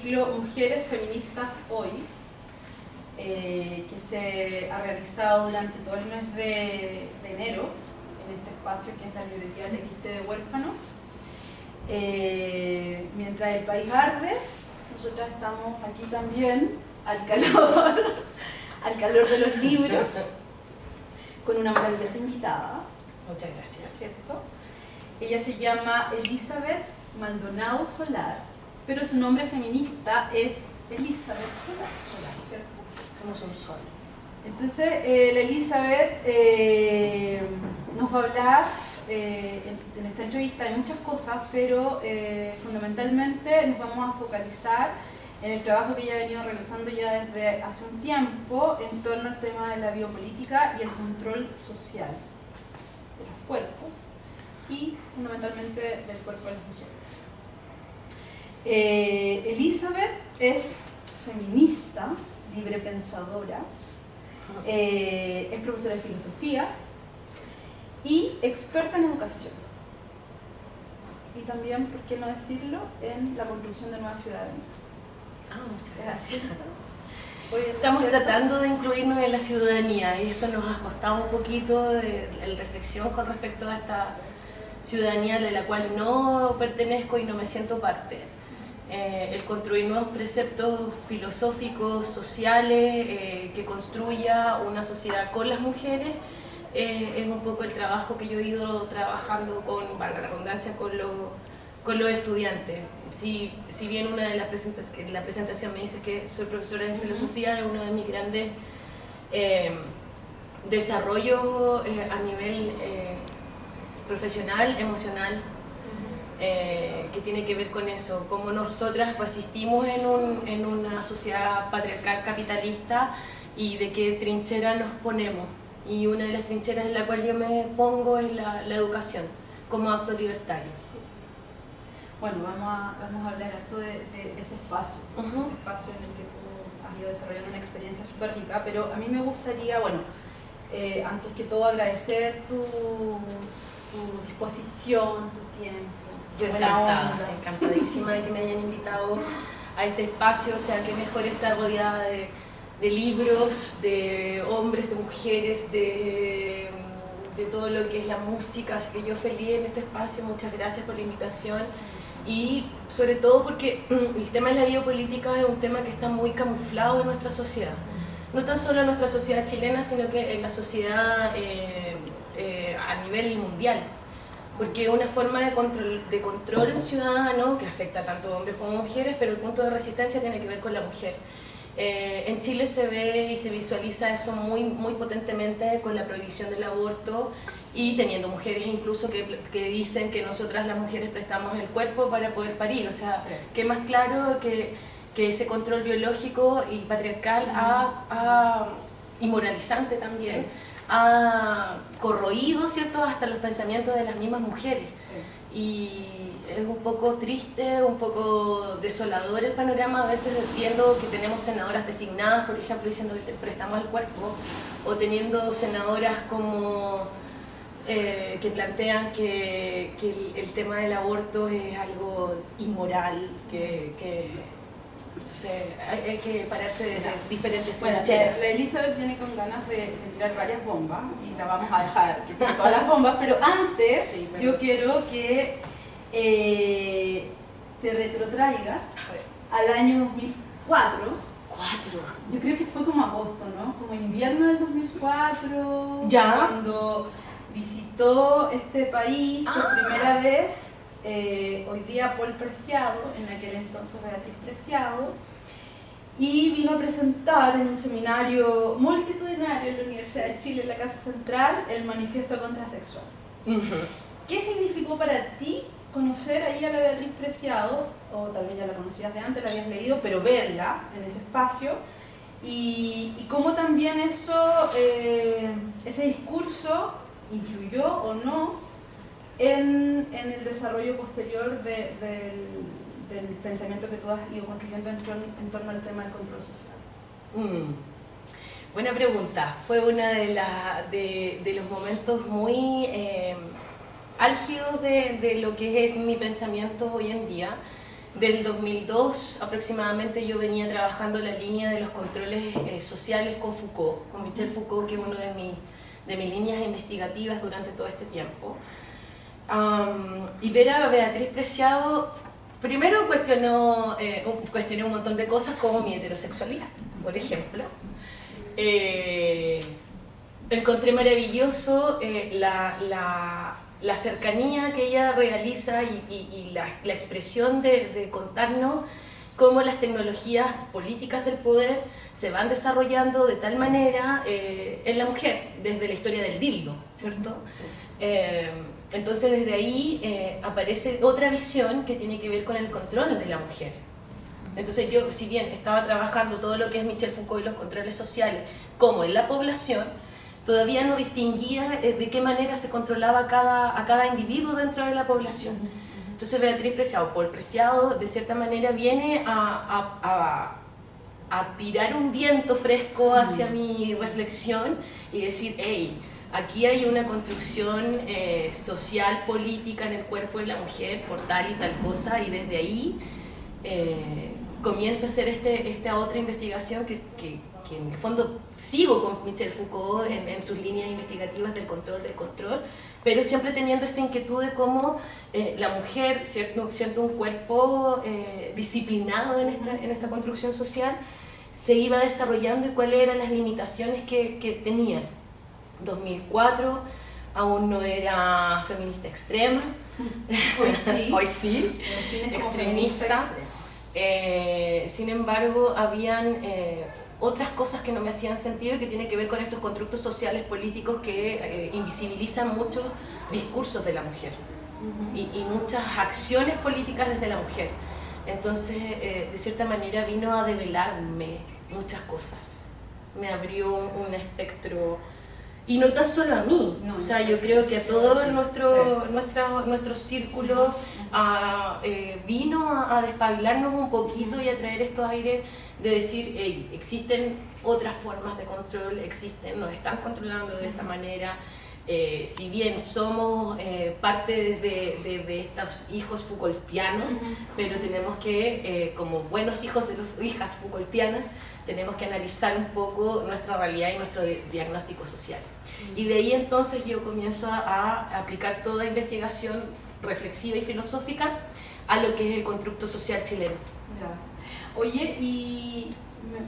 ciclo Mujeres Feministas Hoy, que se ha realizado durante todo el mes de enero en este espacio que es la librería de XT de Huérfano. Mientras el país arde, nosotras estamos aquí también al calor de los libros, con una maravillosa invitada. Muchas gracias. ¿Cierto? Ella se llama Elizabeth Maldonado Solar, pero su nombre feminista es Elizabeth Solar, ¿cierto? Somos un sol. Entonces, la Elizabeth nos va a hablar en esta entrevista de muchas cosas, pero fundamentalmente nos vamos a focalizar en el trabajo que ella ha venido realizando ya desde hace un tiempo en torno al tema de la biopolítica y el control social de los cuerpos y fundamentalmente del cuerpo de las mujeres. Elizabeth es feminista, librepensadora, es profesora de filosofía y experta en educación. Y también, ¿por qué no decirlo?, en la construcción de nuevas ciudadanías. ¿Es así? Estamos tratando de incluirnos en la ciudadanía y eso nos ha costado un poquito el reflexión con respecto a esta ciudadanía de la cual no pertenezco y no me siento parte. El construir nuevos preceptos filosóficos, sociales, que construya una sociedad con las mujeres, es un poco el trabajo que yo he ido trabajando con, valga la redundancia, con los estudiantes. Si bien una de las presentaciones, la presentación me dice que soy profesora de filosofía, es uno de mis grandes desarrollos a nivel profesional, emocional, que tiene que ver con eso, cómo nosotras resistimos en una sociedad patriarcal capitalista y de qué trinchera nos ponemos. Y una de las trincheras en la cual yo me pongo es la educación, como acto libertario. Bueno, vamos a hablar harto de ese espacio, ese espacio en el que tú has ido desarrollando una experiencia súper rica, pero a mí me gustaría, bueno, antes que todo agradecer tu disposición, tu tiempo. Yo encantadísima de que me hayan invitado a este espacio, o sea, que mejor estar rodeada de libros, de hombres, de mujeres, de todo lo que es la música, así que yo feliz en este espacio, muchas gracias por la invitación y sobre todo porque el tema de la biopolítica es un tema que está muy camuflado en nuestra sociedad, no tan solo en nuestra sociedad chilena, sino que en la sociedad a nivel mundial, porque es una forma de control ciudadano que afecta tanto a hombres como a mujeres, pero el punto de resistencia tiene que ver con la mujer. En Chile se ve y se visualiza eso muy, muy potentemente con la prohibición del aborto y teniendo mujeres incluso que dicen que nosotras las mujeres prestamos el cuerpo para poder parir. O sea, sí. ¿Qué más claro que ese control biológico y patriarcal y moralizante también ha corroído, ¿cierto?, hasta los pensamientos de las mismas mujeres. Sí. Y es un poco triste, un poco desolador el panorama, a veces viendo que tenemos senadoras designadas, por ejemplo, diciendo que prestamos el cuerpo, o teniendo senadoras como que plantean que el tema del aborto es algo inmoral, entonces hay que pararse de diferentes trincheras. La Elizabeth viene con ganas de tirar varias bombas y la vamos a dejar que tire todas las bombas, pero antes sí, yo quiero que te retrotraigas al año 2004. Yo creo que fue como agosto, ¿no? Como invierno del 2004. ¿Ya? Cuando visitó este país por primera vez. Hoy día Paul Preciado, en aquel entonces Beatriz Preciado, y vino a presentar en un seminario multitudinario en la Universidad de Chile, en la Casa Central, el Manifiesto Contrasexual. ¿Qué significó para ti conocer ahí a la Beatriz Preciado, o tal vez ya la conocías de antes, la habías leído, pero verla en ese espacio, y cómo también ese discurso influyó o no en el desarrollo posterior del pensamiento que tú has ido construyendo en torno al tema del control social? Buena pregunta. Fue uno de los momentos muy álgidos de lo que es mi pensamiento hoy en día. Del 2002 aproximadamente yo venía trabajando la línea de los controles sociales con Foucault, con Michel Foucault, que es uno de mis líneas investigativas durante todo este tiempo. Y ver a Beatriz Preciado, primero cuestioné un montón de cosas como mi heterosexualidad, por ejemplo. Encontré maravilloso la cercanía que ella realiza y la expresión de contarnos cómo las tecnologías políticas del poder se van desarrollando de tal manera en la mujer, desde la historia del dildo, ¿cierto? Entonces desde ahí aparece otra visión que tiene que ver con el control de la mujer. Entonces yo, si bien estaba trabajando todo lo que es Michel Foucault y los controles sociales como en la población, todavía no distinguía de qué manera se controlaba a cada individuo dentro de la población. Entonces Beatriz Preciado, Paul Preciado, de cierta manera viene a tirar un viento fresco hacia mi reflexión y decir, hey, aquí hay una construcción social, política en el cuerpo de la mujer por tal y tal cosa, y desde ahí comienzo a hacer esta otra investigación que en el fondo sigo con Michel Foucault en sus líneas investigativas del control, pero siempre teniendo esta inquietud de cómo la mujer, siendo un cuerpo disciplinado en esta construcción social, se iba desarrollando y cuáles eran las limitaciones que tenía. 2004, aún no era feminista extrema, Hoy sí, extremista. Sin embargo, habían otras cosas que no me hacían sentido y que tienen que ver con estos constructos sociales políticos que invisibilizan muchos discursos de la mujer y muchas acciones políticas desde la mujer. Entonces, de cierta manera vino a develarme muchas cosas, me abrió un espectro, y no tan solo a mí, o sea, yo creo que a todo nuestro círculo vino a despabilarnos un poquito y a traer estos aires de decir, hey, existen otras formas de control, nos están controlando de esta manera. Si bien somos parte de estos hijos Foucaultianos, pero tenemos que, como buenos hijos de las hijas Foucaultianas, tenemos que analizar un poco nuestra realidad y nuestro diagnóstico social. Y de ahí entonces yo comienzo a aplicar toda investigación reflexiva y filosófica a lo que es el constructo social chileno. Ya. Oye, y me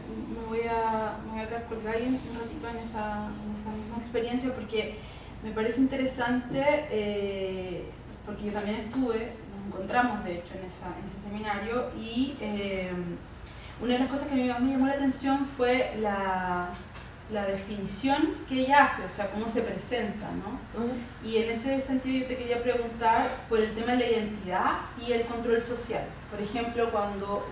voy a quedar colgada ahí un ratito en esa misma experiencia, porque me parece interesante, porque yo también estuve, nos encontramos de hecho en ese seminario, y una de las cosas que a mí más me llamó la atención fue la definición que ella hace, o sea, cómo se presenta, ¿no? Y en ese sentido yo te quería preguntar por el tema de la identidad y el control social. Por ejemplo, cuando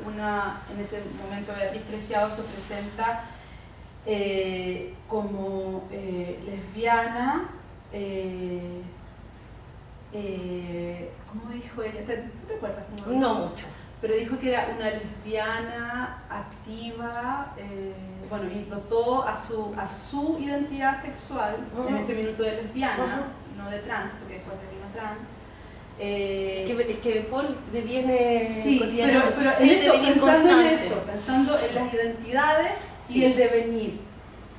en ese momento Beatriz Preciado se presenta como lesbiana, ¿cómo dijo ella? ¿Te acuerdas? No mucho. Pero dijo que era una lesbiana activa, bueno, y dotó a su identidad sexual en ese minuto de lesbiana, no de trans, porque después vino trans. Es que Paul deviene sí, cotidianamente, pero en eso, pensando en las identidades y el devenir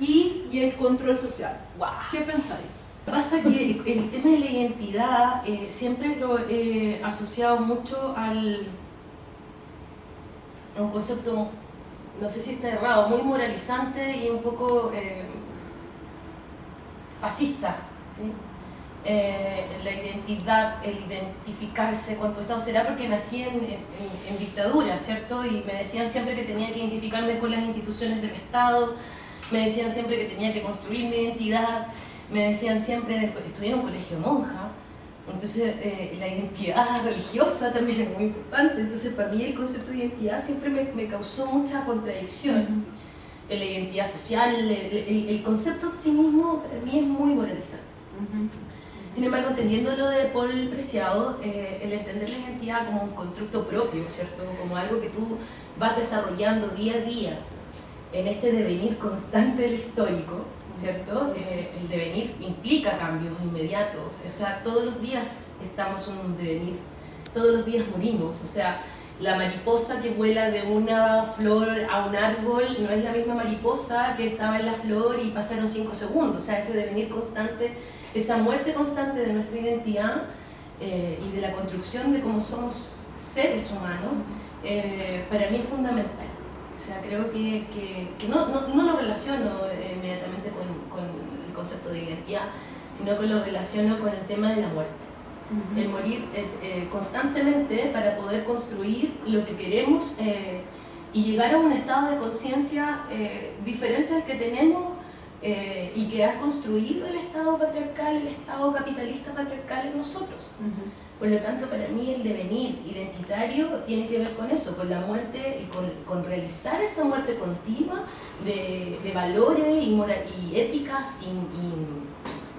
y el control social. Wow. ¿Qué pensáis? Pasa que el tema de la identidad siempre lo he asociado mucho a un concepto, no sé si está errado, muy moralizante y un poco fascista, ¿sí? La identidad, el identificarse con tu Estado, será porque nací en dictadura, ¿cierto? Y me decían siempre que tenía que identificarme con las instituciones del Estado, me decían siempre que tenía que construir mi identidad, me decían siempre, estudié en un colegio monja, entonces la identidad religiosa también es muy importante, entonces para mí el concepto de identidad siempre me causó mucha contradicción. La identidad social, el concepto en sí mismo para mí es muy moralizante. Sin embargo, entendiendo lo de Paul Preciado, el entender la identidad como un constructo propio, ¿cierto? Como algo que tú vas desarrollando día a día en este devenir constante del histórico, ¿cierto? El devenir implica cambios inmediatos, o sea, todos los días estamos en un devenir, todos los días morimos, o sea, la mariposa que vuela de una flor a un árbol no es la misma mariposa que estaba en la flor y pasaron 5 segundos. O sea, ese devenir constante, esa muerte constante de nuestra identidad y de la construcción de cómo somos seres humanos, para mí es fundamental. O sea, creo que no lo relaciono inmediatamente con el concepto de identidad, sino que lo relaciono con el tema de la muerte. El morir constantemente para poder construir lo que queremos y llegar a un estado de conciencia diferente al que tenemos y que ha construido el Estado patriarcal, el Estado capitalista patriarcal en nosotros. Por lo tanto, para mí el devenir identitario tiene que ver con eso, con la muerte y con realizar esa muerte continua de valores y éticas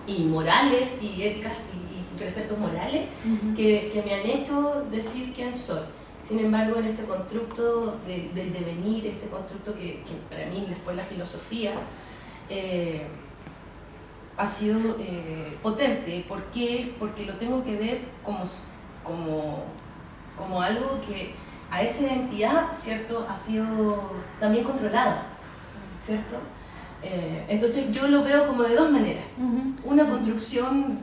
y morales y éticas y preceptos morales que me han hecho decir quién soy. Sin embargo, en este constructo del devenir, este constructo que para mí fue la filosofía, ha sido potente. ¿Por qué? Porque lo tengo que ver como algo que a esa identidad, ¿cierto?, ha sido también controlada, ¿cierto? Entonces yo lo veo como de dos maneras. Una construcción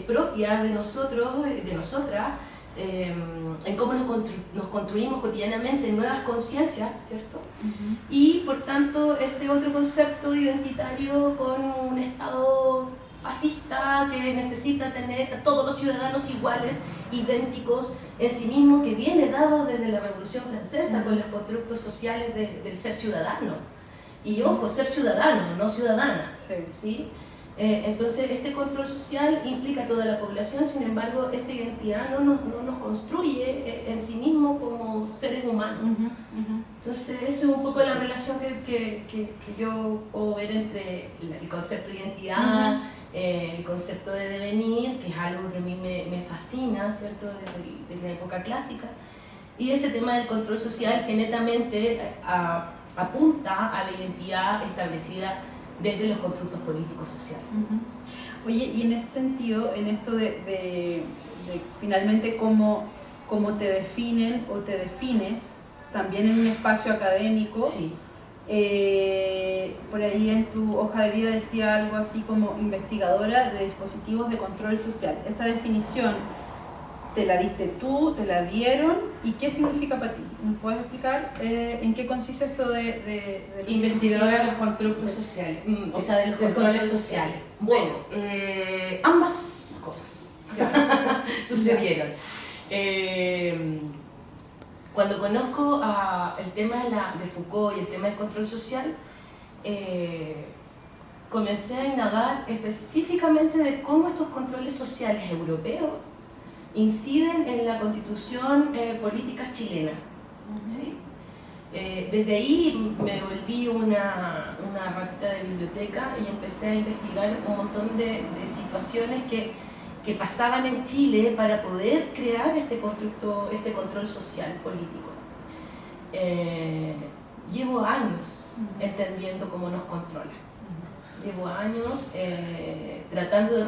propia de nosotros, de nosotras, en cómo nos construimos cotidianamente nuevas conciencias, ¿cierto? Y por tanto este otro concepto identitario con un Estado fascista que necesita tener a todos los ciudadanos iguales, idénticos en sí mismo, que viene dado desde la Revolución Francesa con los constructos sociales del ser ciudadano. Y ojo, ser ciudadano, no ciudadana, ¿sí? Entonces este control social implica a toda la población, sin embargo esta identidad no nos construye en sí mismo como seres humanos. Entonces esa es un poco la relación que yo puedo ver entre el concepto de identidad, el concepto de devenir, que es algo que a mí me fascina, ¿cierto?, desde la época clásica, y este tema del control social que netamente apunta a la identidad establecida desde los constructos políticos sociales. Oye, y en ese sentido, en esto de finalmente cómo te definen o te defines, también en un espacio académico, sí. Por ahí en tu hoja de vida decía algo así como investigadora de dispositivos de control social. Esa definición, ¿te la diste tú? ¿Te la dieron? ¿Y qué significa para ti? ¿Nos puedes explicar en qué consiste esto de investigadora de los constructos sociales? O sea, de los controles sociales. Bueno, ambas cosas sucedieron. Cuando conozco el tema de Foucault y el tema del control social, comencé a indagar específicamente de cómo estos controles sociales europeos inciden en la constitución política chilena. ¿Sí? Desde ahí me volví una ratita de biblioteca y empecé a investigar un montón de situaciones que pasaban en Chile para poder crear este control social político. Llevo años entendiendo cómo nos controlan. Llevo años tratando de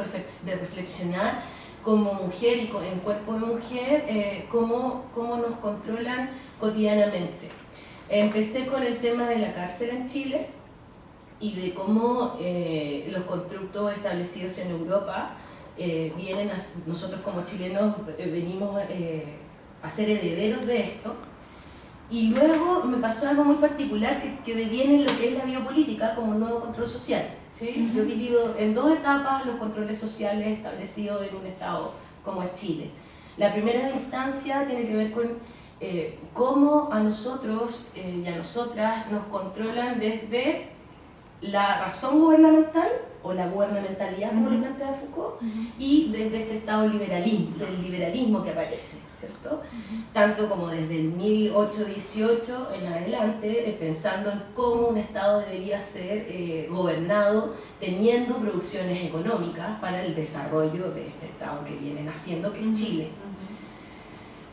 reflexionar como mujer y en cuerpo de mujer, cómo nos controlan cotidianamente. Empecé con el tema de la cárcel en Chile y de cómo los constructos establecidos en Europa nosotros como chilenos venimos a ser herederos de esto. Y luego me pasó algo muy particular que deviene en lo que es la biopolítica como un nuevo control social. ¿Sí? Yo he vivido en dos etapas los controles sociales establecidos en un Estado como es Chile. La primera instancia tiene que ver con cómo a nosotros y a nosotras nos controlan desde la razón gubernamental o la gubernamentalidad, como lo plantea Foucault, y desde este Estado del liberalismo que aparece, ¿cierto? Tanto como desde el 1818 en adelante, pensando en cómo un Estado debería ser gobernado teniendo producciones económicas para el desarrollo de este Estado que viene naciendo, que es Chile.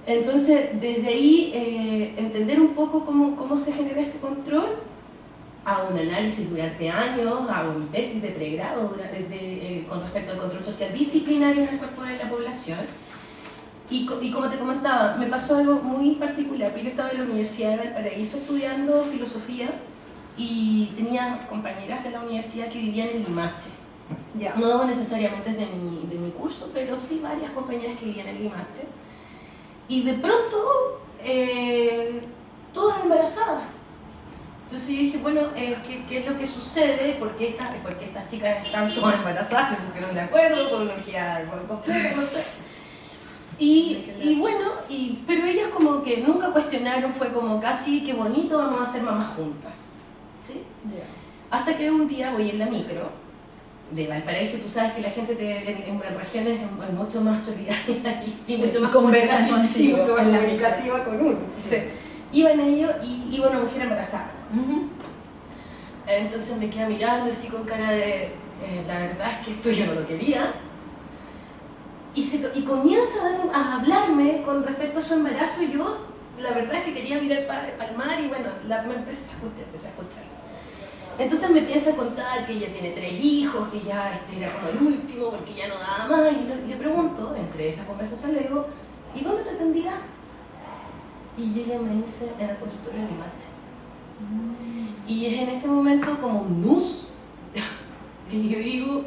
Entonces, desde ahí, entender un poco cómo se genera este control. Hago un análisis durante años, hago mi tesis de pregrado con respecto al control social disciplinario en el cuerpo de la población. Y como te comentaba, me pasó algo muy particular, porque yo estaba en la Universidad de Valparaíso estudiando filosofía y tenía compañeras de la universidad que vivían en Limache. Ya. No necesariamente de mi curso, pero sí varias compañeras que vivían en Limache. Y de pronto, todas embarazadas. Entonces yo dije, bueno, ¿qué es lo que sucede? ¿Por qué estas chicas están todas embarazadas? Se pusieron de acuerdo con lo que no sé. Y bueno, pero ellas como que nunca cuestionaron, fue como casi que bonito, vamos a ser mamás juntas. ¿Sí? Yeah. Hasta que un día voy en la micro de Valparaíso, tú sabes que la gente en regiones es mucho más solidaria y mucho más conversan contigo, y mucho más en la comunicativa con uno. Sí. Iban ellos y iba una mujer embarazada. Uh-huh. Entonces me queda mirando así con cara de, la verdad es que esto yo no lo quería. Y comienza a hablarme con respecto a su embarazo y yo, la verdad es que quería mirar para el mar y bueno, me empecé a escuchar. Entonces me empieza a contar que ella tiene 3 hijos, que ya este era como el último porque ya no daba más. Y le pregunto, entre esa conversación le digo, ¿y dónde te atendía? Y ella me dice, en el consultorio de Limache. Y es en ese momento como un nus. Y yo digo,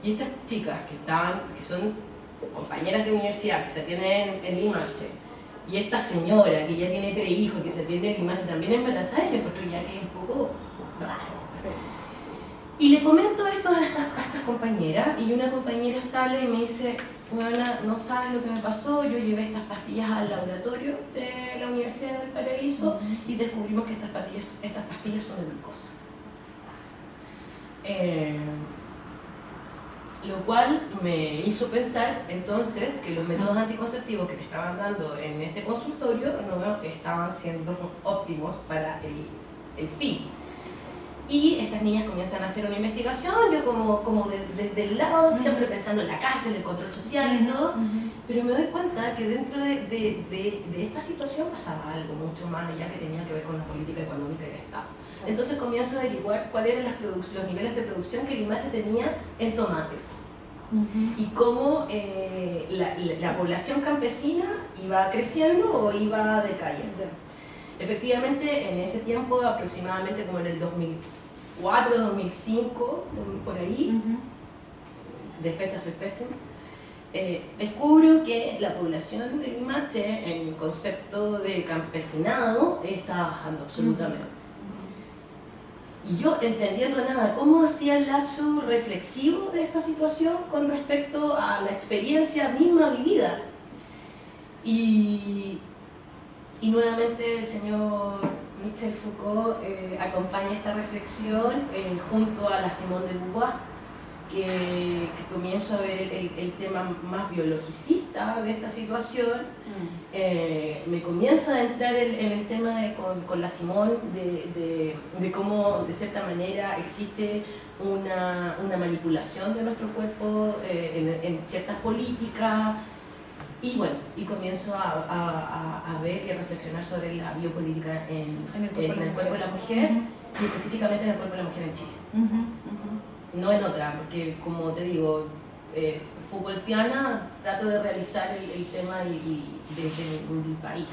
y estas chicas que son compañeras de universidad, que se atienden en Limache, y esta señora que ya tiene 3 hijos, que se atiende en Limache, también embarazada, y me encuentro ya que es un poco raro. Y le comento esto a estas compañeras, y una compañera sale y me dice, bueno, no sabes lo que me pasó, yo llevé estas pastillas al laboratorio de la Universidad de Valparaíso y descubrimos que estas pastillas son de glucosa. Lo cual me hizo pensar entonces que los métodos anticonceptivos que le estaban dando en este consultorio no estaban siendo óptimos para el fin. Y estas niñas comienzan a hacer una investigación, yo como desde el lado, siempre pensando en la cárcel, el control social y todo, pero me doy cuenta que dentro de esta situación pasaba algo mucho más allá que tenía que ver con la política económica y de Estado. Entonces comienzo a averiguar cuáles eran los niveles de producción que Limache tenía en tomates y cómo la población campesina iba creciendo o iba decayendo. Efectivamente, en ese tiempo, aproximadamente como en el 2004, 2005, por ahí, de fecha soy pésima, descubro que la población de Limache, en el concepto de campesinado, está bajando absolutamente. Y yo, entendiendo nada, ¿cómo hacía el lapso reflexivo de esta situación con respecto a la experiencia misma vivida? Y nuevamente el señor Michel Foucault acompaña esta reflexión junto a la Simone de Beauvoir, que comienzo a ver el tema más biologicista de esta situación. Me comienzo a entrar en el tema con la Simone de cómo de cierta manera existe una manipulación de nuestro cuerpo en ciertas políticas. Y bueno, y comienzo a ver y a reflexionar sobre la biopolítica en el cuerpo de la mujer y específicamente en el cuerpo de la mujer en Chile. No en otra, porque como te digo, Foucaultiana, trato de realizar el tema y desde mi país.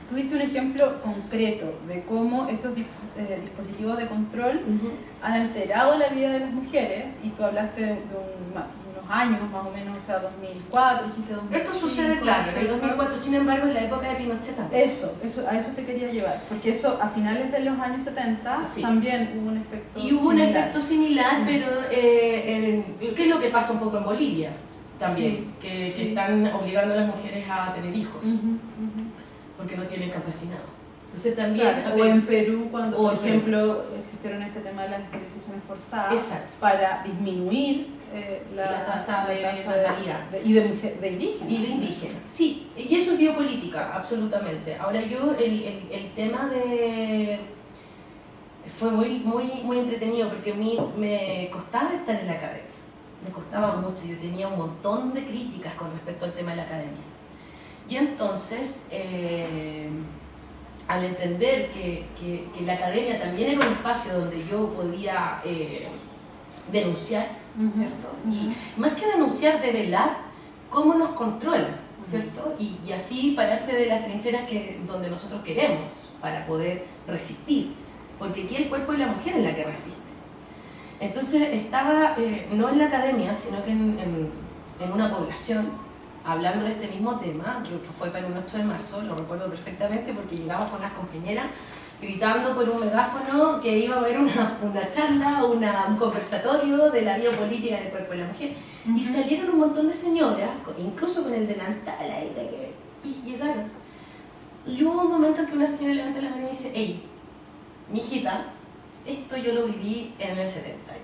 Tú diste un ejemplo concreto de cómo estos dispositivos de control han alterado la vida de las mujeres, y tú hablaste de unos años más o menos, o sea, 2004, dijiste 2005. Esto sucede, claro, en el 2004, sin embargo, en la época de Pinochet también. A eso te quería llevar, porque eso a finales de los años 70 sí, también hubo un efecto similar. Y hubo un efecto similar, pero ¿qué es lo que pasa un poco en Bolivia también? Sí, que están obligando a las mujeres a tener hijos, porque no tienen campesinado. Entonces también... Claro, o en Perú, cuando, por ejemplo, existieron este tema de las esterilizaciones forzadas. Exacto. Para disminuir la tasa de natalidad. Y de indígenas. Y de indígenas, sí. Y eso es biopolítica, absolutamente. Ahora yo, el tema de... Fue muy entretenido, porque a mí me costaba estar en la academia. Me costaba mucho, yo tenía un montón de críticas con respecto al tema de la academia. Y entonces... al entender que la academia también era un espacio donde yo podía denunciar, ¿cierto? Y más que denunciar, develar cómo nos controlan. ¿cierto? Y así pararse de las trincheras donde nosotros queremos para poder resistir, porque aquí el cuerpo de la mujer es la que resiste. Entonces estaba, no en la academia, sino que en una población, hablando de este mismo tema, que fue para un 8 de marzo, lo recuerdo perfectamente porque llegamos con unas compañeras gritando por un megáfono que iba a haber una charla, un conversatorio de la biopolítica del cuerpo de la mujer. Y salieron un montón de señoras, incluso con el delantal ahí, y llegaron. Y hubo un momento en que una señora levanta la mano y me dice: hey, mijita, esto yo lo viví en el 78.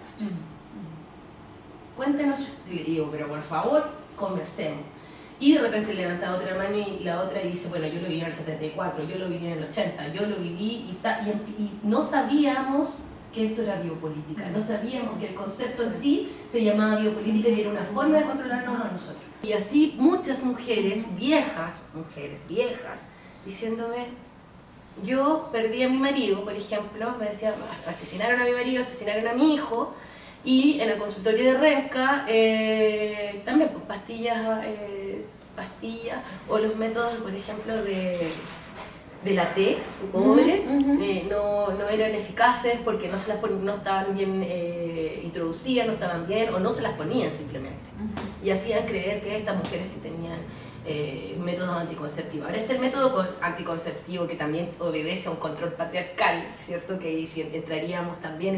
Cuéntenos. Y le digo: pero por favor, conversemos. Y de repente levanta otra mano y la otra y dice: bueno, yo lo viví en el 74, yo lo viví en el 80, yo lo viví y no sabíamos que esto era biopolítica, no sabíamos que el concepto en sí se llamaba biopolítica y era una forma de controlarnos a nosotros. Y así muchas mujeres viejas, diciéndome: yo perdí a mi marido, por ejemplo, me decían, asesinaron a mi marido, asesinaron a mi hijo, y en el consultorio de Renca también pues, pastillas o los métodos, por ejemplo, de la T, cobre, no eran eficaces porque no estaban bien introducidas, no estaban bien o no se las ponían simplemente. Y hacían creer que estas mujeres sí tenían métodos anticonceptivos. Ahora el método anticonceptivo que también obedece a un control patriarcal, ¿cierto? Que entraríamos también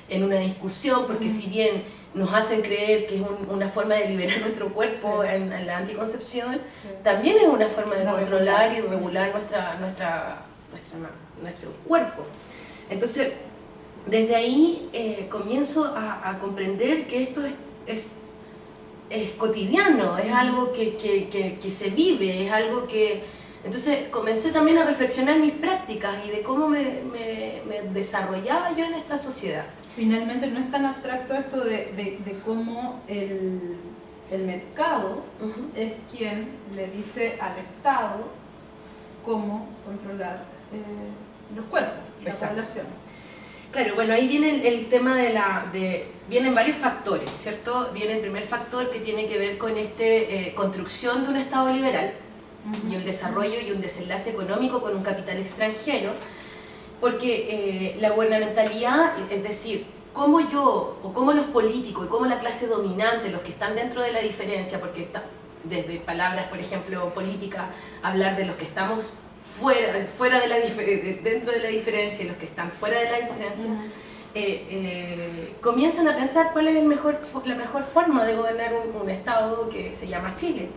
en una discusión, porque si bien nos hacen creer que es una forma de liberar nuestro cuerpo en la anticoncepción, también es una forma de controlar y regular nuestro cuerpo. Entonces, desde ahí comienzo a comprender que esto es cotidiano, es algo que se vive, es algo que... Entonces comencé también a reflexionar mis prácticas y de cómo me desarrollaba yo en esta sociedad. Finalmente no es tan abstracto esto de cómo el mercado es quien le dice al Estado cómo controlar los cuerpos, la población. Claro, bueno, ahí viene el tema vienen varios factores, ¿cierto? Viene el primer factor que tiene que ver con construcción de un Estado liberal y el desarrollo y un desenlace económico con un capital extranjero, porque la gubernamentalidad, es decir, cómo yo, o cómo los políticos, y cómo la clase dominante, los que están dentro de la diferencia, porque está desde palabras, por ejemplo, política, hablar de los que estamos dentro de la diferencia y los que están fuera de la diferencia, comienzan a pensar cuál es la mejor forma de gobernar un Estado que se llama Chile.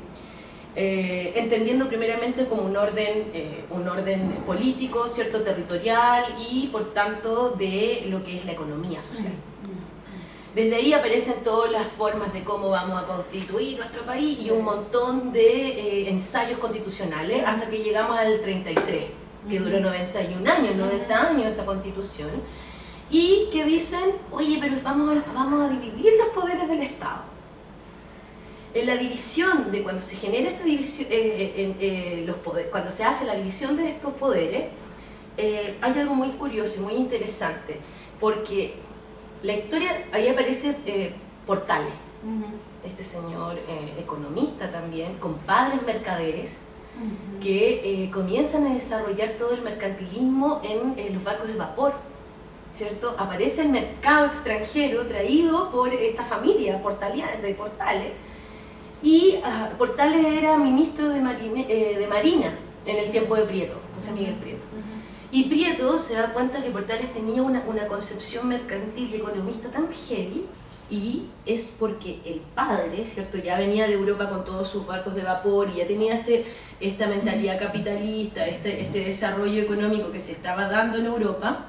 Entendiendo primeramente como un orden político, cierto, territorial y por tanto de lo que es la economía social. Desde ahí aparecen todas las formas de cómo vamos a constituir nuestro país y un montón de ensayos constitucionales hasta que llegamos al 33, que duró 91 años, 90 años esa constitución, y que dicen: oye, pero vamos a dividir los poderes del Estado. En la división de cuando se genera esta división, cuando se hace la división de estos poderes, hay algo muy curioso y muy interesante, porque la historia, ahí aparece Portales, este señor economista también, con padres mercaderes, que comienzan a desarrollar todo el mercantilismo en los barcos de vapor, ¿cierto? Aparece el mercado extranjero traído por esta familia de Portales, y Portales era ministro de Marina en el tiempo de Prieto, José Miguel Prieto. Y Prieto se da cuenta que Portales tenía una concepción mercantil y economista tan heavy, y es porque el padre, ¿cierto?, ya venía de Europa con todos sus barcos de vapor y ya tenía esta mentalidad capitalista, este desarrollo económico que se estaba dando en Europa,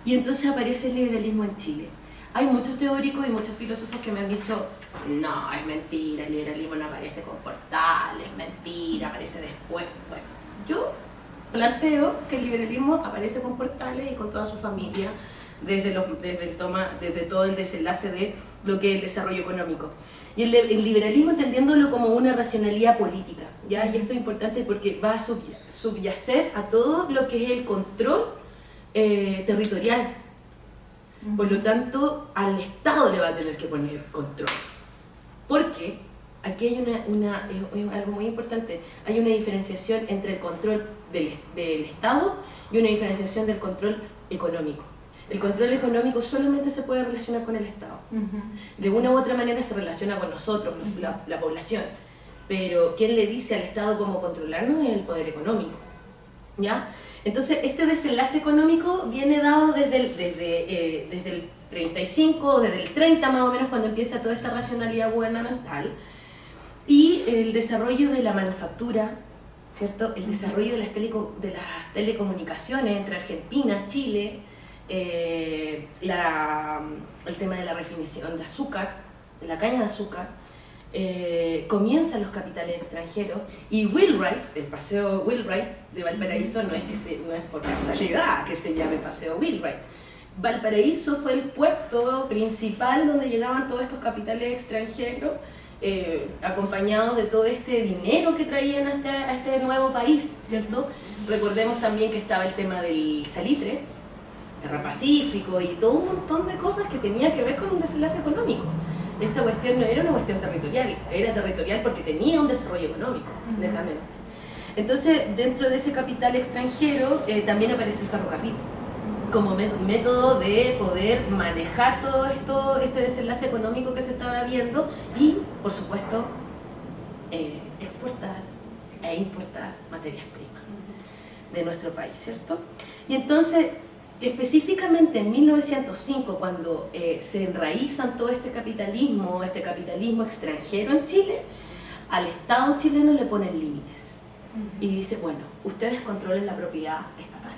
y entonces aparece el liberalismo en Chile. Hay muchos teóricos y muchos filósofos que me han dicho: no, es mentira, el liberalismo no aparece con Portales, es mentira, aparece después. Bueno, yo planteo que el liberalismo aparece con Portales y con toda su familia desde todo el desenlace de lo que es el desarrollo económico. Y el liberalismo entendiéndolo como una racionalidad política, ¿ya? Y esto es importante porque va a subyacer a todo lo que es el control territorial. Por lo tanto, al Estado le va a tener que poner control. Porque aquí hay algo muy importante, hay una diferenciación entre el control del Estado y una diferenciación del control económico. El control económico solamente se puede relacionar con el Estado. De una u otra manera se relaciona con nosotros, la población. Pero quien le dice al Estado cómo controlarnos es el poder económico. ¿Ya? Entonces, este desenlace económico viene dado desde el 35, desde el 30 más o menos, cuando empieza toda esta racionalidad gubernamental, y el desarrollo de la manufactura, ¿cierto? El desarrollo de las telecomunicaciones entre Argentina, Chile, el tema de la refinación de azúcar, de la caña de azúcar, comienzan los capitales extranjeros, y Wheelwright, el paseo Wheelwright de Valparaíso, no es por casualidad que se llame paseo Wheelwright. Valparaíso fue el puerto principal donde llegaban todos estos capitales extranjeros, acompañados de todo este dinero que traían a este nuevo país, ¿cierto? Recordemos también que estaba el tema del salitre, Guerra Pacífico y todo un montón de cosas que tenía que ver con un desenlace económico. Esta cuestión no era una cuestión territorial, era territorial porque tenía un desarrollo económico, netamente. Entonces, dentro de ese capital extranjero también aparece el ferrocarril como método de poder manejar todo esto, este desenlace económico que se estaba viendo, y, por supuesto, exportar e importar materias primas de nuestro país, ¿cierto? Y entonces, específicamente en 1905, cuando se enraizan todo este capitalismo extranjero en Chile, al Estado chileno le ponen límites y dice, bueno, ustedes controlen la propiedad estatal,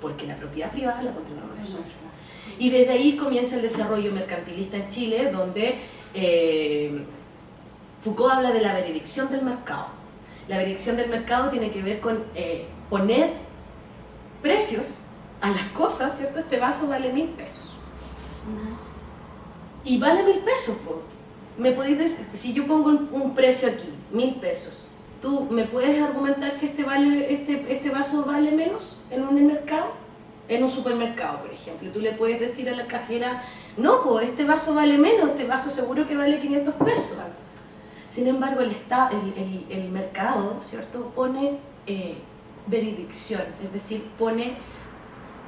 porque la propiedad privada la controlamos nosotros. Y desde ahí comienza el desarrollo mercantilista en Chile, donde Foucault habla de la veredicción del mercado. La veredicción del mercado tiene que ver con poner precios a las cosas, ¿cierto? Este vaso vale 1.000 pesos. Y vale 1.000 pesos, po. ¿Me podéis decir, si yo pongo un precio aquí, 1.000 pesos, ¿tú me puedes argumentar que este vaso vale menos en un mercado? En un supermercado, por ejemplo. Tú le puedes decir a la cajera, no, pues este vaso vale menos, este vaso seguro que vale 500 pesos. Sin embargo, el mercado, ¿cierto?, pone veredicción, es decir, pone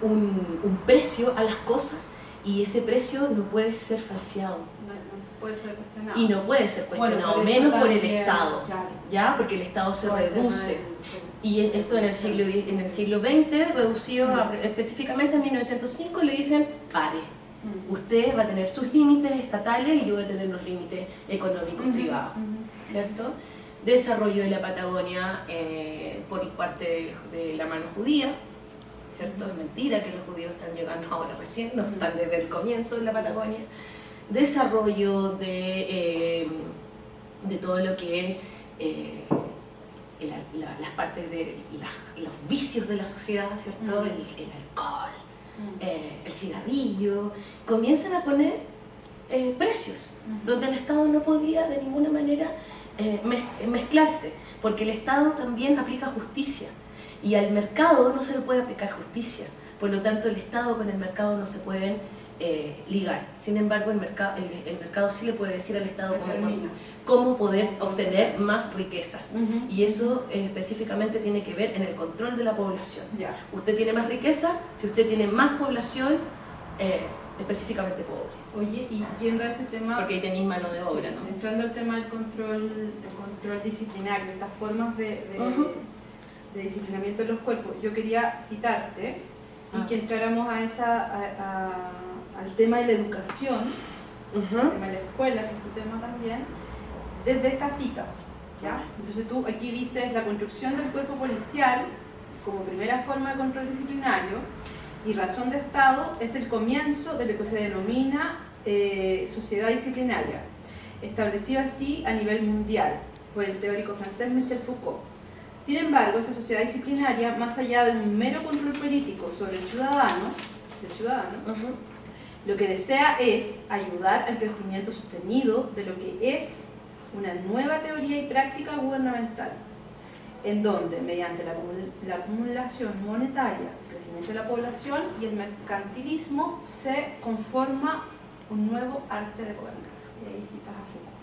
un precio a las cosas, y ese precio no puede ser falseado. No se puede ser cuestionado. Y no puede ser cuestionado, Bueno, menos por el también, Estado, claro. ¿ya? Porque el Estado se reduce. Sí. Y esto en el siglo XX, reducido específicamente en 1905, le dicen, pare. Usted va a tener sus límites estatales y yo voy a tener los límites económicos privados, ¿cierto? Desarrollo de la Patagonia por parte de la mano judía, ¿cierto? Es mentira que los judíos están llegando ahora recién, no están desde el comienzo de la Patagonia. Desarrollo de todo lo que es las partes de los vicios de la sociedad, ¿cierto? El alcohol, el cigarrillo. Comienzan a poner precios, donde el Estado no podía de ninguna manera mezclarse, porque el Estado también aplica justicia. Y al mercado no se le puede aplicar justicia, por lo tanto el Estado con el mercado no se pueden ligar. Sin embargo, el mercado sí le puede decir al Estado cómo poder obtener más riquezas. Y eso específicamente tiene que ver en el control de la población. Usted tiene más riqueza si usted tiene más población específicamente pobre. Oye, y yendo a ese tema... Porque ahí tenéis mano de obra, sí, ¿no? entrando al tema del control disciplinario, estas formas de disciplinamiento de los cuerpos, yo quería citarte y que entráramos al tema de la educación, el tema de la escuela, que es tu tema también, desde esta cita, ¿ya? Entonces tú aquí dices la construcción del cuerpo policial como primera forma de control disciplinario y razón de Estado es el comienzo de lo que se denomina sociedad disciplinaria, establecido así a nivel mundial por el teórico francés Michel Foucault. Sin embargo, esta sociedad disciplinaria, más allá de un mero control político sobre el ciudadano, lo que desea es ayudar al crecimiento sostenido de lo que es una nueva teoría y práctica gubernamental, en donde, mediante la acumulación monetaria, el crecimiento de la población y el mercantilismo, se conforma un nuevo arte de gobernar. Y ahí citas a Foucault.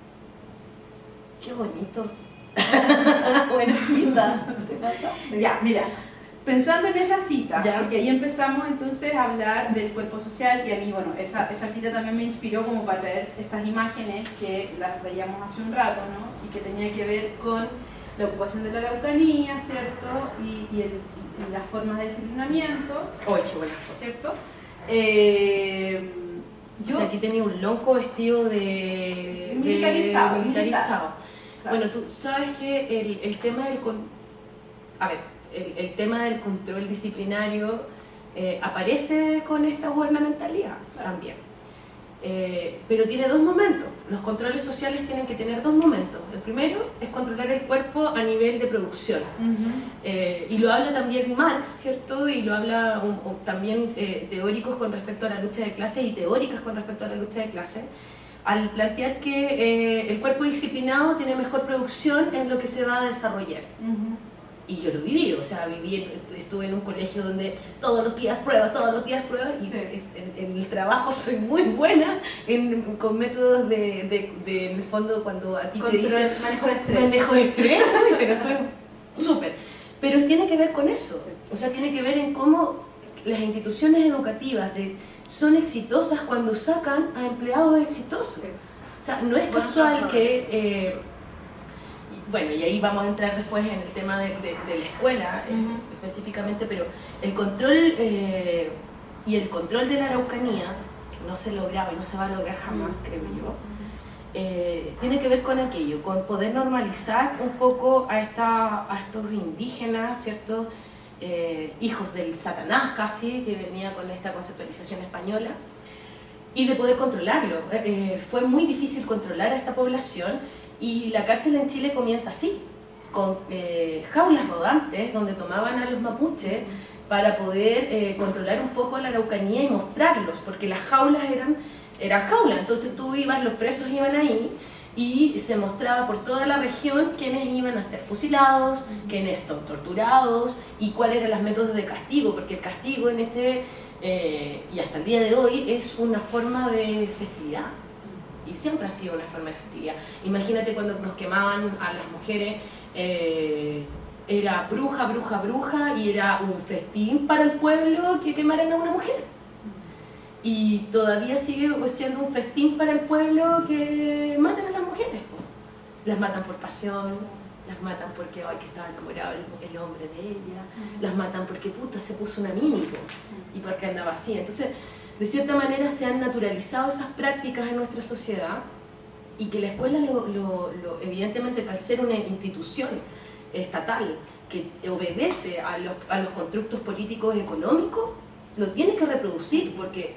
Qué bonito. Buena cita. Ya, mira, pensando en esa cita, ya. porque ahí empezamos entonces a hablar del cuerpo social y a mí, bueno, esa cita también me inspiró como para traer estas imágenes que las veíamos hace un rato, ¿no? Y que tenía que ver con la ocupación de la Araucanía, ¿cierto? Y las formas de disciplinamiento. ¡Ay, qué buena foto! ¿Cierto? O sea, aquí tenía un lonco vestido de militarizado. Claro. Bueno, tú sabes que el tema del... A ver, el tema del control disciplinario aparece con esta gubernamentalidad también. Pero tiene dos momentos. Los controles sociales tienen que tener dos momentos. El primero es controlar el cuerpo a nivel de producción. Y lo habla también Marx, ¿cierto? Y lo habla también teóricos con respecto a la lucha de clase y teóricas con respecto a la lucha de clase, al plantear que el cuerpo disciplinado tiene mejor producción en lo que se va a desarrollar. Y yo lo viví, o sea, estuve en un colegio donde todos los días pruebas, y sí. En el trabajo soy muy buena con métodos en el fondo, cuando a ti te dicen manejo de estrés, pero estoy súper. Pero tiene que ver con eso, o sea, tiene que ver en cómo las instituciones educativas son exitosas cuando sacan a empleados exitosos. O sea, no es casual que... bueno, y ahí vamos a entrar después en el tema de la escuela específicamente, pero el control y el control de la Araucanía, que no se lograba y no se va a lograr jamás, creo yo, tiene que ver con aquello, con poder normalizar un poco a estos indígenas, ¿cierto? Hijos del Satanás casi, que venía con esta conceptualización española, y de poder controlarlo. Fue muy difícil controlar a esta población. Y la cárcel en Chile comienza así, con jaulas rodantes donde tomaban a los mapuches para poder controlar un poco la Araucanía y mostrarlos, porque las jaulas eran jaulas, entonces tú ibas, los presos iban ahí y se mostraba por toda la región quiénes iban a ser fusilados, quiénes son torturados y cuáles eran los métodos de castigo, porque el castigo en ese, y hasta el día de hoy, es una forma de festividad. Y siempre ha sido una forma de festividad. Imagínate cuando nos quemaban a las mujeres, era bruja, y era un festín para el pueblo que quemaran a una mujer. Y todavía sigue siendo un festín para el pueblo que maten a las mujeres. Las matan por pasión, las matan porque que estaba enamorado el hombre de ella, las matan porque puta se puso una mini y porque andaba así. Entonces, de cierta manera se han naturalizado esas prácticas en nuestra sociedad y que la escuela, evidentemente, al ser una institución estatal que obedece a los constructos políticos económicos, lo tiene que reproducir, porque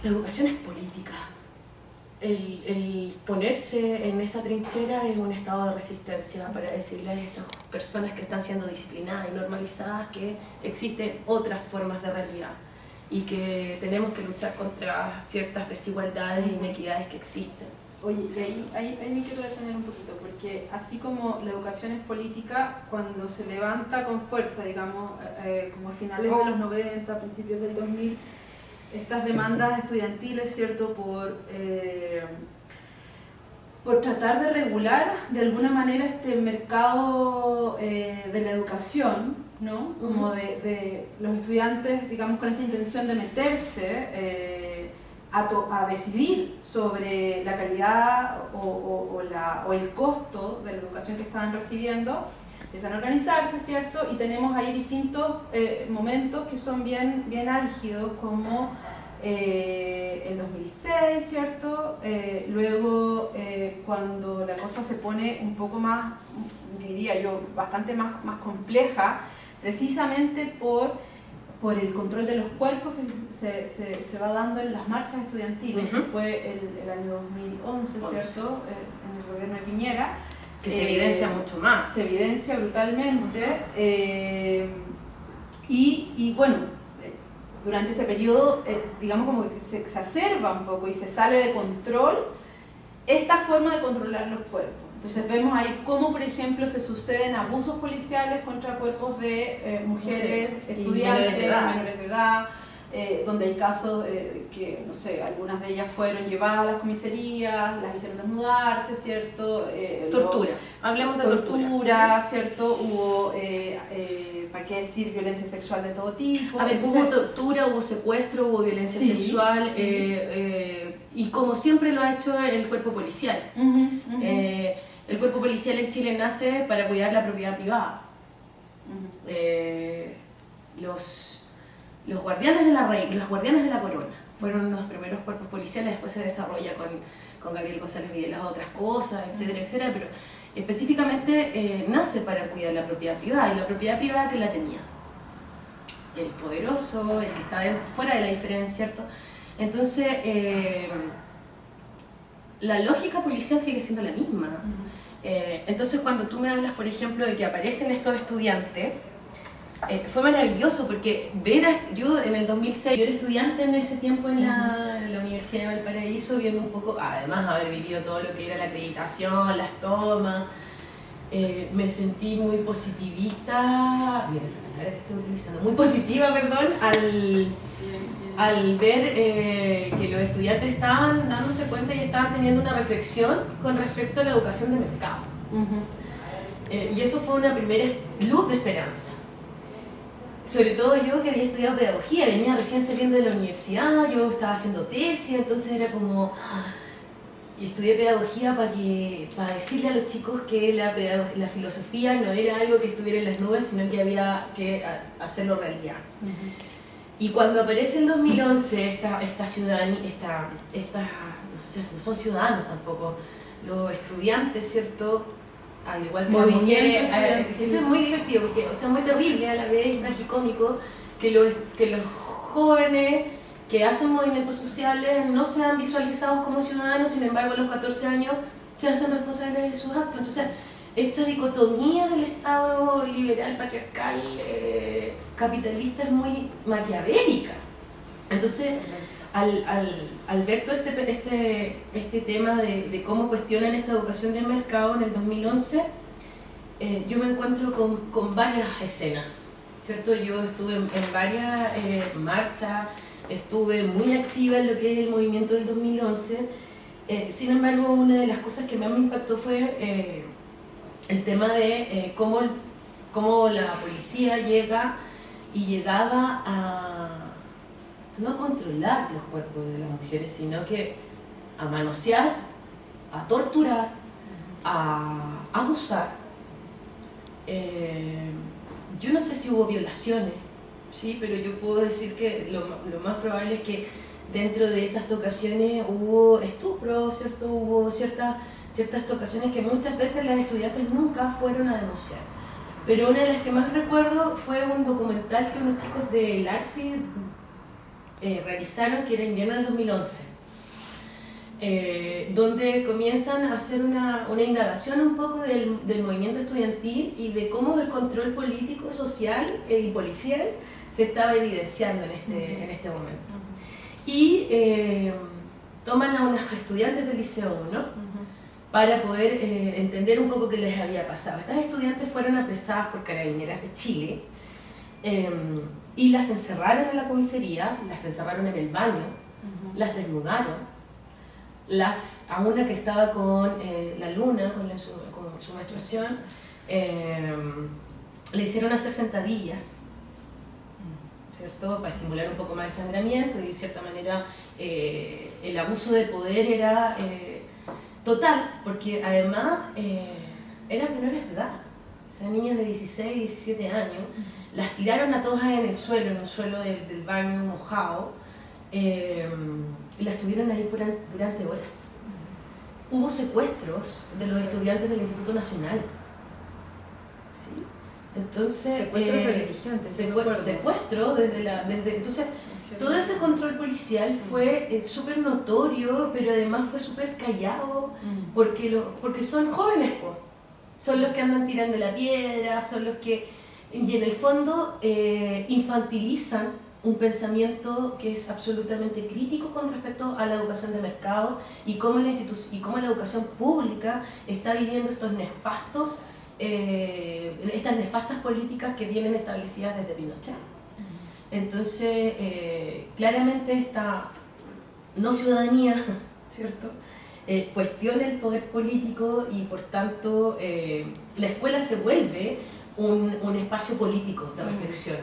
la educación es política. El ponerse en esa trinchera es un estado de resistencia para decirle a esas personas que están siendo disciplinadas y normalizadas que existen otras formas de realidad y que tenemos que luchar contra ciertas desigualdades e inequidades que existen. Oye, ahí me quiero detener un poquito, porque así como la educación es política, cuando se levanta con fuerza, digamos, como a finales de los 90, principios del 2000, estas demandas estudiantiles, ¿cierto?, por tratar de regular de alguna manera este mercado de la educación, ¿no? Como de los estudiantes, digamos, con esta intención de meterse a decidir sobre la calidad o el costo de la educación que estaban recibiendo, empiezan a organizarse, ¿cierto? Y tenemos ahí distintos momentos que son bien álgidos, como el 2006, ¿cierto? Luego, cuando la cosa se pone un poco más, diría yo, bastante más compleja, precisamente por el control de los cuerpos que se va dando en las marchas estudiantiles, que fue el año 2011, ¿cierto? En el gobierno de Piñera. Que se evidencia mucho más. Se evidencia brutalmente. Y bueno, durante ese periodo, digamos como que se exacerba un poco y se sale de control esta forma de controlar los cuerpos. Entonces vemos ahí cómo, por ejemplo, se suceden abusos policiales contra cuerpos de mujeres, estudiantes, menores de edad, donde hay casos que, no sé, algunas de ellas fueron llevadas a las comisarías, las hicieron desnudarse, ¿cierto? Tortura, hablemos de tortura, ¿sí? ¿Cierto? Hubo, ¿para qué decir? Violencia sexual de todo tipo. A ver, hubo tortura, hubo secuestro, hubo violencia sexual, y como siempre lo ha hecho el cuerpo policial. El cuerpo policial en Chile nace para cuidar la propiedad privada. Los guardianes de la reina, los guardianes de la corona fueron los primeros cuerpos policiales, después se desarrolla con Gabriel González Videla otras cosas, etcétera, etcétera, pero específicamente nace para cuidar la propiedad privada. ¿Y la propiedad privada que la tenía? El poderoso, el que está fuera de la diferencia, ¿cierto? Entonces, la lógica policial sigue siendo la misma. Entonces, cuando tú me hablas, por ejemplo, de que aparecen estos estudiantes, fue maravilloso porque yo en el 2006, yo era estudiante en ese tiempo en la Universidad de Valparaíso, viendo un poco, además haber vivido todo lo que era la acreditación, las tomas, me sentí muy positivista, mira la palabra que estoy utilizando, muy positiva, perdón, al ver que los estudiantes estaban dándose cuenta y estaban teniendo una reflexión con respecto a la educación de mercado. Y eso fue una primera luz de esperanza. Sobre todo yo que había estudiado pedagogía, venía recién saliendo de la universidad, yo estaba haciendo tesis, entonces era como... Y estudié pedagogía para decirle a los chicos que la filosofía no era algo que estuviera en las nubes, sino que había que hacerlo realidad. Y cuando aparece en 2011 esta ciudadanía, no sé, no son ciudadanos tampoco, los estudiantes, ¿cierto? Al igual que las mujeres, eso es muy divertido, porque, o sea, muy terrible a la vez, tragicómico, que los jóvenes que hacen movimientos sociales no sean visualizados como ciudadanos, sin embargo a los 14 años se hacen responsables de sus actos. Entonces, esta dicotomía del Estado liberal, patriarcal, capitalista es muy maquiavélica. Entonces, al ver todo este tema de cómo cuestionan esta educación del mercado en el 2011, yo me encuentro con varias escenas, ¿cierto? Yo estuve en varias marchas, estuve muy activa en lo que es el movimiento del 2011, sin embargo, una de las cosas que más me impactó fue el tema de cómo la policía llegaba a no a controlar los cuerpos de las mujeres, sino que a manosear, a torturar, a abusar. Yo no sé si hubo violaciones, ¿sí? Pero yo puedo decir que lo más probable es que dentro de esas tocaciones hubo estupro, ¿cierto? Hubo ciertas tocaciones que muchas veces las estudiantes nunca fueron a denunciar. Pero una de las que más recuerdo fue un documental que unos chicos de Larsi realizaron, que era invierno del 2011, donde comienzan a hacer una indagación un poco del movimiento estudiantil y de cómo el control político, social y policial se estaba evidenciando en este momento. Y toman a unas estudiantes del Liceo 1 para poder entender un poco qué les había pasado. Estas estudiantes fueron apresadas por carabineras de Chile y las encerraron en la comisaría, las encerraron en el baño, las desnudaron, a una que estaba con la luna, con su menstruación, le hicieron hacer sentadillas, ¿cierto? Para estimular un poco más el sangramiento, y de cierta manera el abuso de poder era total, porque además eran menores de edad, o sea, niñas de 16, 17 años, las tiraron a todas en el suelo del baño mojado, y las tuvieron ahí durante horas. Hubo secuestros de los estudiantes del Instituto Nacional. ¿Sí? Entonces, secuestro entonces, todo ese control policial fue súper notorio, pero además fue súper callado, porque son jóvenes, pues. Son los que andan tirando la piedra, son los que, y en el fondo, infantilizan un pensamiento que es absolutamente crítico con respecto a la educación de mercado y cómo la educación pública está viviendo estas nefastas políticas que vienen establecidas desde Pinochet. Entonces, claramente esta no ciudadanía, ¿cierto? Cuestiona el poder político y por tanto la escuela se vuelve un espacio político de reflexión,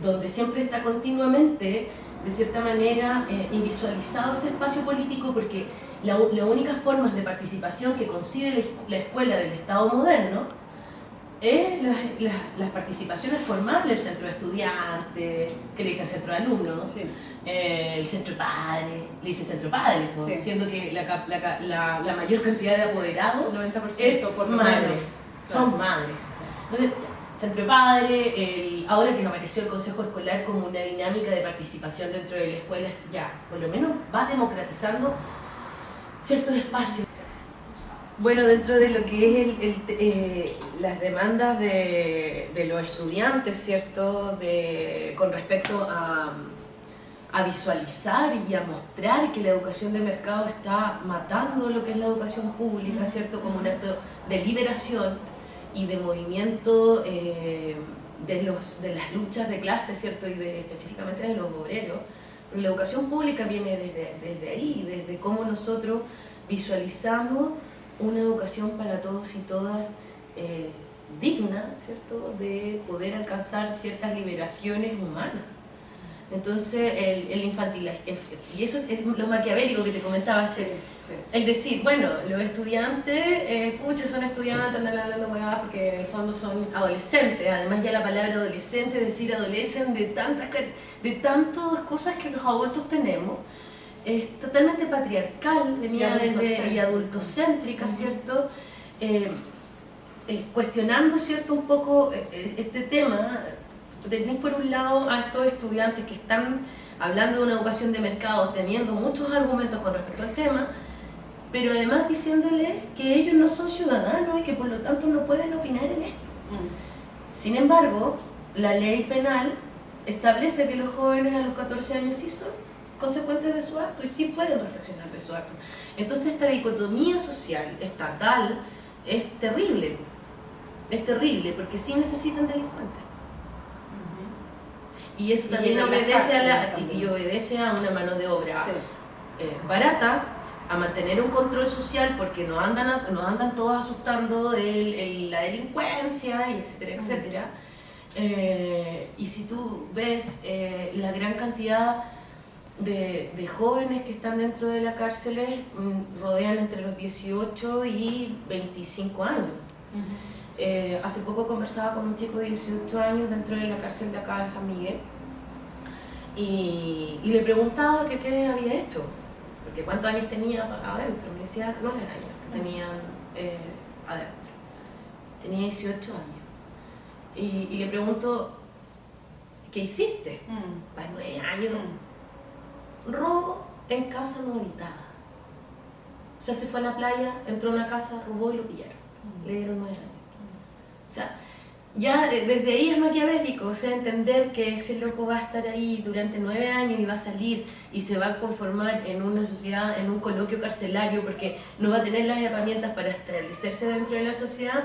donde siempre está continuamente, de cierta manera, invisualizado ese espacio político, porque las únicas formas de participación que concibe la escuela del Estado moderno es las participaciones formales, el centro de estudiantes, que le dicen centro de alumnos, Sí. El centro de padres, le dicen centro de padres, ¿no? Sí. Siendo que la mayor cantidad de apoderados 90% es por lo madres, menos. son Claro. madres. Entonces, centro de padres, ahora que apareció el consejo escolar como una dinámica de participación dentro de la escuela, ya, por lo menos va democratizando ciertos espacios. Bueno, dentro de lo que es las demandas de los estudiantes, ¿cierto? Con respecto a visualizar y a mostrar que la educación de mercado está matando lo que es la educación pública, ¿cierto? Como un acto de liberación y de movimiento de las luchas de clase, ¿cierto? Y específicamente de los obreros. Pero la educación pública viene desde ahí, desde cómo nosotros visualizamos una educación para todos y todas digna, ¿cierto? De poder alcanzar ciertas liberaciones humanas. Entonces, el infantil, y eso es lo maquiavélico que te comentaba, Sí. el decir, bueno, los estudiantes, son estudiantes, andan hablando huevadas porque en el fondo son adolescentes. Además, ya la palabra adolescente, es decir, adolecen de tantas cosas que los adultos tenemos. Es totalmente patriarcal, venía y adultocéntrica, ¿cierto? Cuestionando, ¿cierto?, un poco este tema. Tenéis por un lado a estos estudiantes que están hablando de una educación de mercado, teniendo muchos argumentos con respecto al tema, pero además diciéndoles que ellos no son ciudadanos y que por lo tanto no pueden opinar en esto. Sin embargo, la ley penal establece que los jóvenes a los 14 años sí son consecuentes de su acto y sí pueden reflexionar de su acto. Entonces esta dicotomía social, estatal, es terrible porque sí necesitan delincuentes. Y eso también obedece a una mano de obra barata, a mantener un control social, porque no andan todos asustando de la delincuencia, y etcétera, etcétera. Y si tú ves la gran cantidad de jóvenes que están dentro de las cárceles, rodean entre los 18 y 25 años. Hace poco conversaba con un chico de 18 años dentro de la cárcel de acá de San Miguel y le preguntaba que qué había hecho, porque cuántos años tenía adentro. Me decía 9 años que tenían adentro. Tenía 18 años. Y le pregunto, ¿qué hiciste? Para 9 años. Robo en casa no habitada. O sea, se fue a la playa, entró a una casa, robó y lo pillaron. Le dieron 9 años. O sea, ya desde ahí es maquiavélico, o sea, entender que ese loco va a estar ahí durante 9 años y va a salir y se va a conformar en una sociedad, en un coloquio carcelario, porque no va a tener las herramientas para establecerse dentro de la sociedad.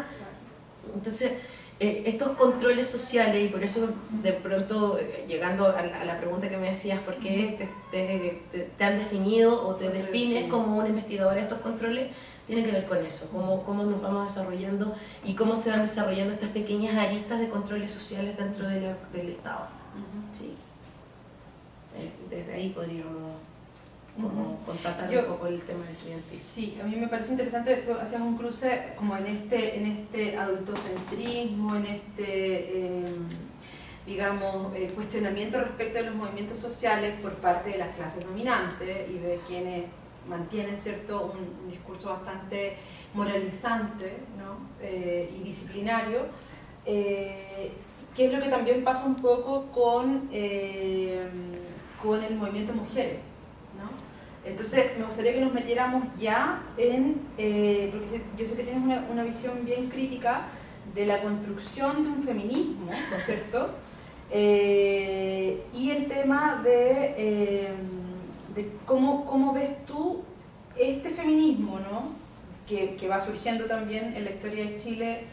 Entonces, estos controles sociales, y por eso de pronto, llegando a la pregunta que me hacías, ¿por qué te han definido o te defines como una investigadora de estos controles? Tiene que ver con eso, cómo nos vamos desarrollando y cómo se van desarrollando estas pequeñas aristas de controles sociales dentro del Estado. Sí. Desde ahí podríamos contactar un poco el tema del estudiantil. Sí, a mí me parece interesante, tú hacías un cruce como en este adultocentrismo, en este, digamos, cuestionamiento respecto de los movimientos sociales por parte de las clases dominantes y de quienes mantienen, ¿cierto?, un discurso bastante moralizante, ¿no?, y disciplinario, que es lo que también pasa un poco con el movimiento mujeres, ¿no? Entonces me gustaría que nos metiéramos ya porque yo sé que tienes una visión bien crítica de la construcción de un feminismo, ¿no es cierto?, y el tema de cómo ves tú este feminismo, ¿no?, que va surgiendo también en la historia de Chile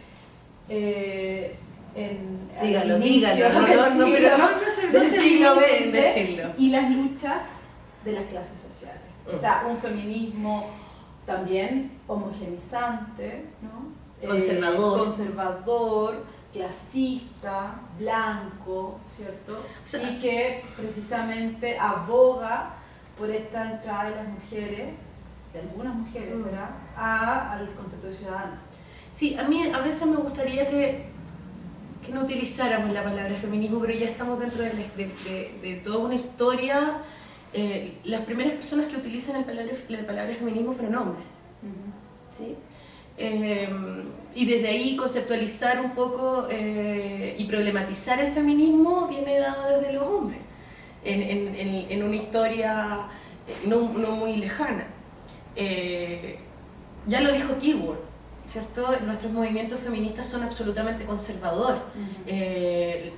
Dígalo, al inicio dígalo, del siglo XX decirlo. y las luchas de las clases sociales. O sea, un feminismo también homogenizante, ¿no? Conservador, clasista, blanco, ¿cierto? O sea, y que precisamente aboga por esta entrada de las mujeres, de algunas mujeres, ¿será?, al concepto de ciudadana. Sí, a mí a veces me gustaría que no utilizáramos la palabra feminismo, pero ya estamos dentro de toda una historia. Las primeras personas que utilizan la palabra feminismo fueron hombres, ¿sí? Y desde ahí conceptualizar un poco y problematizar el feminismo viene dado desde los hombres, en una historia no muy lejana. Ya lo dijo Kirchhoff, ¿cierto? Nuestros movimientos feministas son absolutamente conservadores.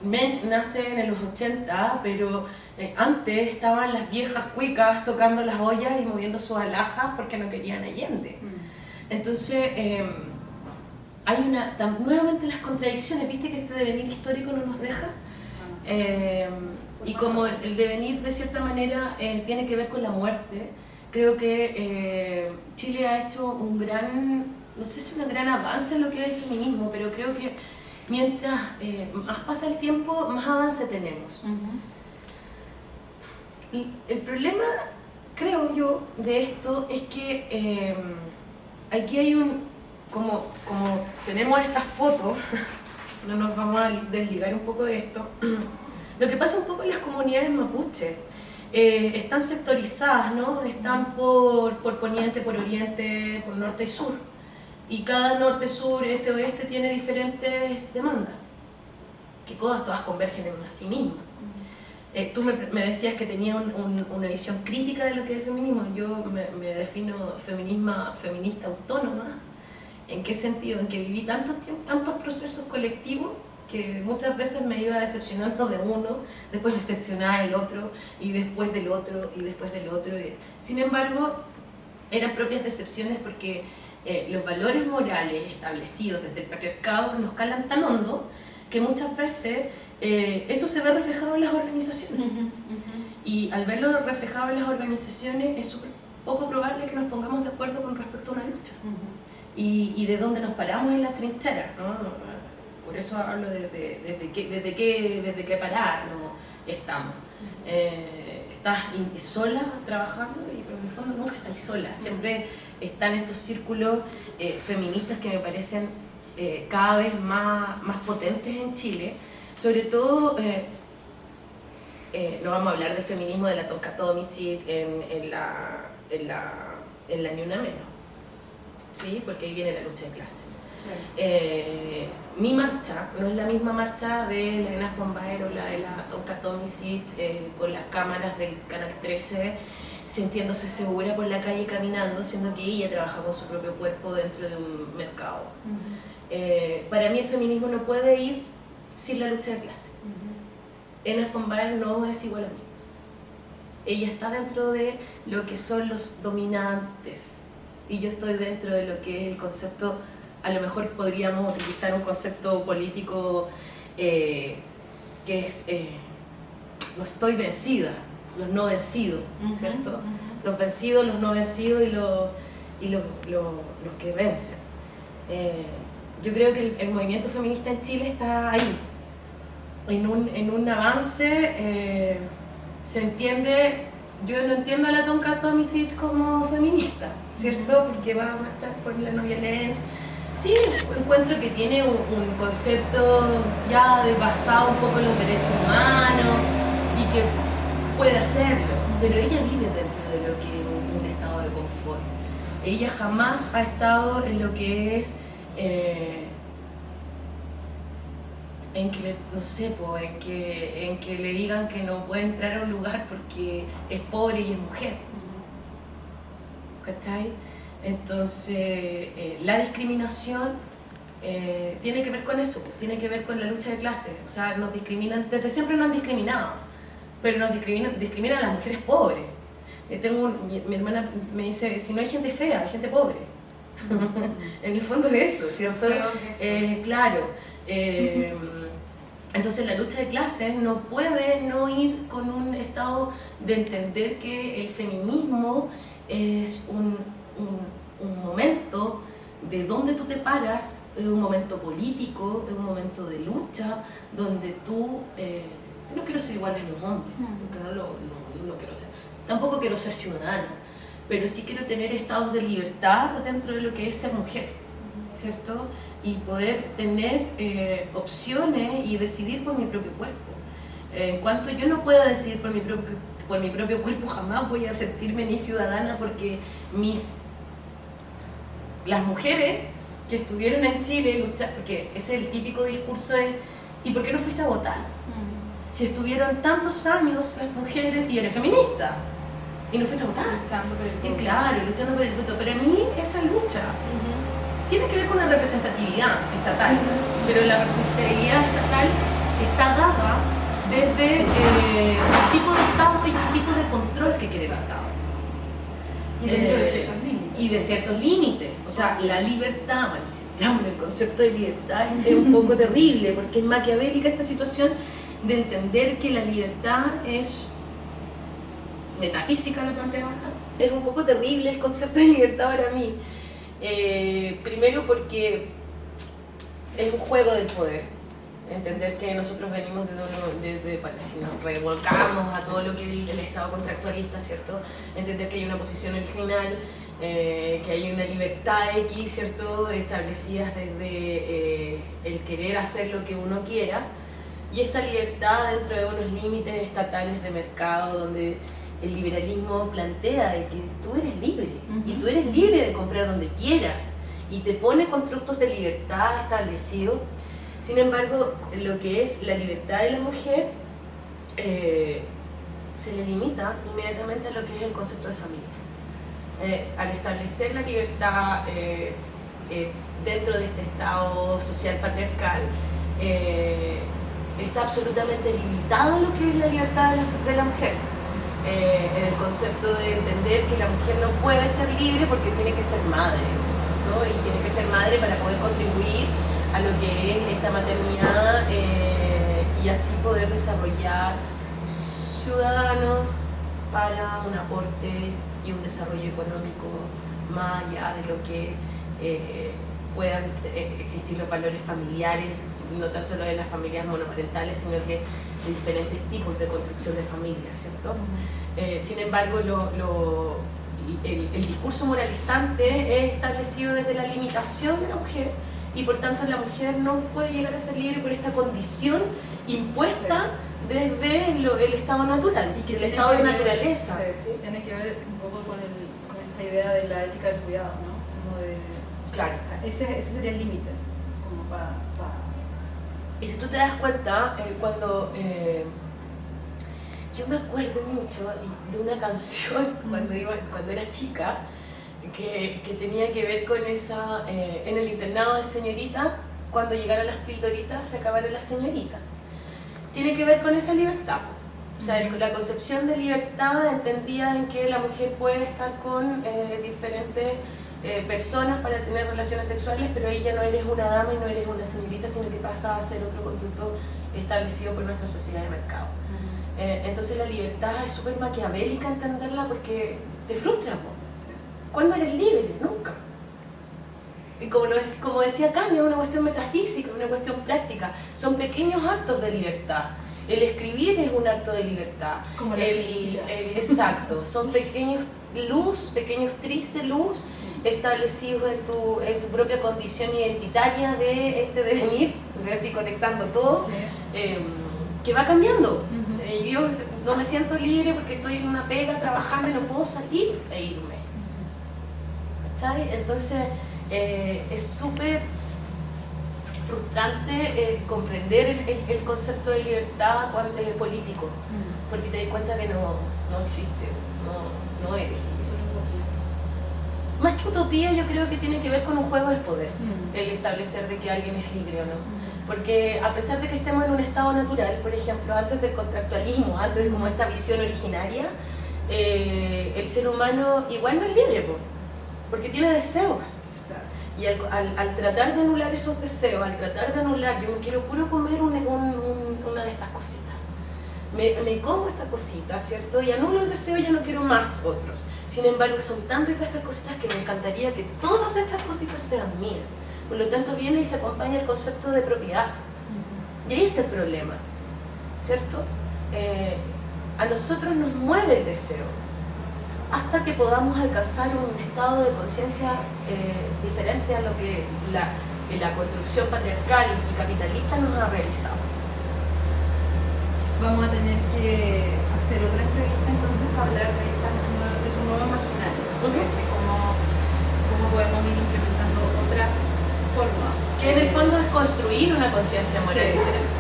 Mensch nace en los 80, pero antes estaban las viejas cuicas tocando las ollas y moviendo sus alhajas porque no querían Allende. Entonces, hay nuevamente las contradicciones, ¿viste que este devenir histórico no nos deja? Y como el devenir de cierta manera tiene que ver con la muerte, creo que Chile ha hecho un gran, no sé si un gran avance en lo que es el feminismo, pero creo que mientras más pasa el tiempo, más avance tenemos. El problema, creo yo, de esto es que aquí hay como tenemos estas fotos, no nos vamos a desligar un poco de esto, lo que pasa un poco en las comunidades mapuche, están sectorizadas, ¿no? Están por poniente, por oriente, por norte y sur, y cada norte, sur, este, oeste tiene diferentes demandas, que todas convergen en sí mismas. Tú me decías que tenía una visión crítica de lo que es el feminismo. Yo me defino feminista autónoma. ¿En qué sentido? En que viví tantos procesos colectivos que muchas veces me iba decepcionando de uno, después me decepcionaba el otro, y después del otro, y después del otro. Sin embargo, eran propias decepciones porque los valores morales establecidos desde el patriarcado nos calan tan hondo que muchas veces eso se ve reflejado en las organizaciones. Y al verlo reflejado en las organizaciones es súper poco probable que nos pongamos de acuerdo con respecto a una lucha. Y de dónde nos paramos en las trincheras, ¿no? Por eso hablo desde qué parar ¿no? estamos. Estás sola trabajando, pero en el fondo nunca estás sola. Siempre están estos círculos feministas que me parecen cada vez más potentes en Chile. Sobre todo, no vamos a hablar del feminismo de la Tonka Tomicic en la Ni Una Menos, ¿sí? Porque ahí viene la lucha de clase. Sí. Mi marcha no es la misma marcha de la Elena von Baer o la de la Tonka Tomicic con las cámaras del Canal 13, sintiéndose segura por la calle caminando, siendo que ella trabaja con su propio cuerpo dentro de un mercado. Para mí el feminismo no puede ir sin la lucha de clase. Elena von Baer no es igual a mí. Ella está dentro de lo que son los dominantes y yo estoy dentro de lo que es el concepto. A lo mejor podríamos utilizar un concepto político que es no estoy vencida, los no vencidos, ¿cierto? Los vencidos, los no vencidos y los que vencen. Yo creo que el movimiento feminista en Chile está ahí, en un avance. Se entiende, yo no entiendo a la Tonka Tomicic como feminista, ¿cierto? Porque va a marchar por la no violencia. Sí, encuentro que tiene un concepto ya basado un poco en los derechos humanos y que puede hacerlo, pero ella vive dentro de lo que es un estado de confort. Ella jamás ha estado en lo que es en que, no sé, en que le digan que no puede entrar a un lugar porque es pobre y es mujer. ¿Cachai? Entonces, la discriminación tiene que ver con eso, tiene que ver con la lucha de clases. O sea, nos discriminan, desde siempre nos han discriminado, pero nos discriminan a las mujeres pobres. Mi hermana me dice, si no hay gente fea, hay gente pobre. En el fondo es eso, ¿cierto? Claro. Entonces la lucha de clases no puede no ir con un estado de entender que el feminismo es un momento de donde tú te paras, es un momento político, es un momento de lucha, donde tú, no quiero ser igual a los hombres, porque no lo quiero ser, tampoco quiero ser ciudadana, pero sí quiero tener estados de libertad dentro de lo que es ser mujer, ¿cierto? Y poder tener opciones y decidir por mi propio cuerpo. En cuanto yo no pueda decidir por mi propio cuerpo, jamás voy a sentirme ni ciudadana, porque las mujeres que estuvieron en Chile luchando, porque ese es el típico discurso de ¿y por qué no fuiste a votar? Si estuvieron tantos años las mujeres y eres feminista y no fuiste a votar. Luchando por el voto. Y claro, luchando por el voto. Pero a mí esa lucha tiene que ver con la representatividad estatal, pero la representatividad estatal está dada desde un tipo de Estado y un tipo de control que quiere el Estado. Y dentro de ciertos límites. Y de ciertos límites. O sea, la libertad, bueno, si entramos en el concepto de libertad, es un poco terrible, porque es maquiavélica esta situación de entender que la libertad es metafísica, lo planteo acá. Es un poco terrible el concepto de libertad para mí. Primero porque es un juego del poder, entender que nosotros venimos si nos revolcamos a todo lo que el Estado contractualista, ¿cierto? Entender que hay una posición original, que hay una libertad X, ¿cierto? Establecidas desde el querer hacer lo que uno quiera, y esta libertad dentro de unos límites estatales de mercado donde el liberalismo plantea de que tú eres libre, y tú eres libre de comprar donde quieras, y te pone constructos de libertad establecidos. Sin embargo, lo que es la libertad de la mujer se le limita inmediatamente a lo que es el concepto de familia. Al establecer la libertad dentro de este Estado social patriarcal, está absolutamente limitado lo que es la libertad de la mujer. En el concepto de entender que la mujer no puede ser libre porque tiene que ser madre, ¿no? Y tiene que ser madre para poder contribuir a lo que es esta maternidad y así poder desarrollar ciudadanos para un aporte y un desarrollo económico más allá de lo que puedan existir los valores familiares, no tan solo de las familias monoparentales, sino que de diferentes tipos de construcción de familias, ¿cierto? Sin embargo, el discurso moralizante es establecido desde la limitación de la mujer, y por tanto la mujer no puede llegar a ser libre por esta condición impuesta desde el estado natural, y que el estado de ver, naturaleza. Sí, tiene que ver un poco con esta idea de la ética del cuidado, ¿no? Como de, Claro. Ese sería el límite, como para... Y si tú te das cuenta, cuando yo me acuerdo mucho de una canción cuando era chica, que tenía que ver con esa, en el internado de señorita, cuando llegaron las pildoritas se acabaron las señoritas. Tiene que ver con esa libertad. O sea, la concepción de libertad entendía en que la mujer puede estar con diferentes personas para tener relaciones sexuales, pero ella no eres una dama y no eres una señorita, sino que pasa a ser otro constructo establecido por nuestra sociedad de mercado. Entonces la libertad es súper maquiavélica entenderla porque te frustra, ¿no? ¿Cuándo eres libre? Nunca. Y como decía Kanye, es una cuestión metafísica, una cuestión práctica. Son pequeños actos de libertad. El escribir es un acto de libertad. Como la felicidad. Exacto. Son pequeños tris de luz establecidos en tu propia condición identitaria de este devenir, así conectando todo, sí. Que va cambiando. Yo no me siento libre porque estoy en una pega trabajando y no puedo salir e irme. ¿Sabes? Entonces es súper frustrante comprender el concepto de libertad político, porque te das cuenta que no existe, no eres libre. Más que utopía, yo creo que tiene que ver con un juego del poder, el establecer de que alguien es libre o no. Porque a pesar de que estemos en un estado natural, por ejemplo, antes del contractualismo, antes de como esta visión originaria, el ser humano igual no es libre, porque tiene deseos. Claro. Y al tratar de anular esos deseos, al tratar de anular, yo me quiero puro comer una de estas cositas. Me como esta cosita, ¿cierto? Y anulo el deseo y ya no quiero más otros. Sin embargo, son tan ricas estas cositas que me encantaría que todas estas cositas sean mías. Por lo tanto, viene y se acompaña el concepto de propiedad. Y ahí está el problema, ¿cierto? A nosotros nos mueve el deseo hasta que podamos alcanzar un estado de conciencia diferente a lo que la construcción patriarcal y capitalista nos ha realizado. Vamos a tener que hacer otra entrevista entonces para hablar de su nuevo imaginario, de cómo podemos ir implementando otra forma. Que en el fondo es construir una conciencia moral diferente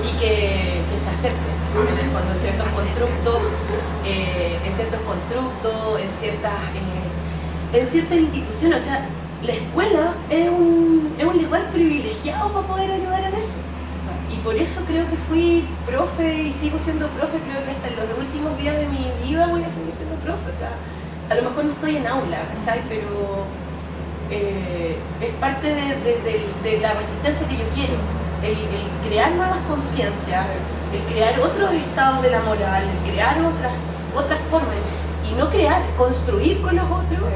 y que se acepte en el fondo ciertos constructos, en ciertas instituciones. O sea, la escuela es un lugar privilegiado para poder ayudar en eso. Y por eso creo que fui profe y sigo siendo profe. Creo que hasta en los últimos días de mi vida voy a seguir siendo profe. O sea, a lo mejor no estoy en aula, ¿cachai? Pero es parte de la resistencia que yo quiero. El crear nuevas conciencias, el crear otros estados de la moral, el crear otras formas y no construir con los otros.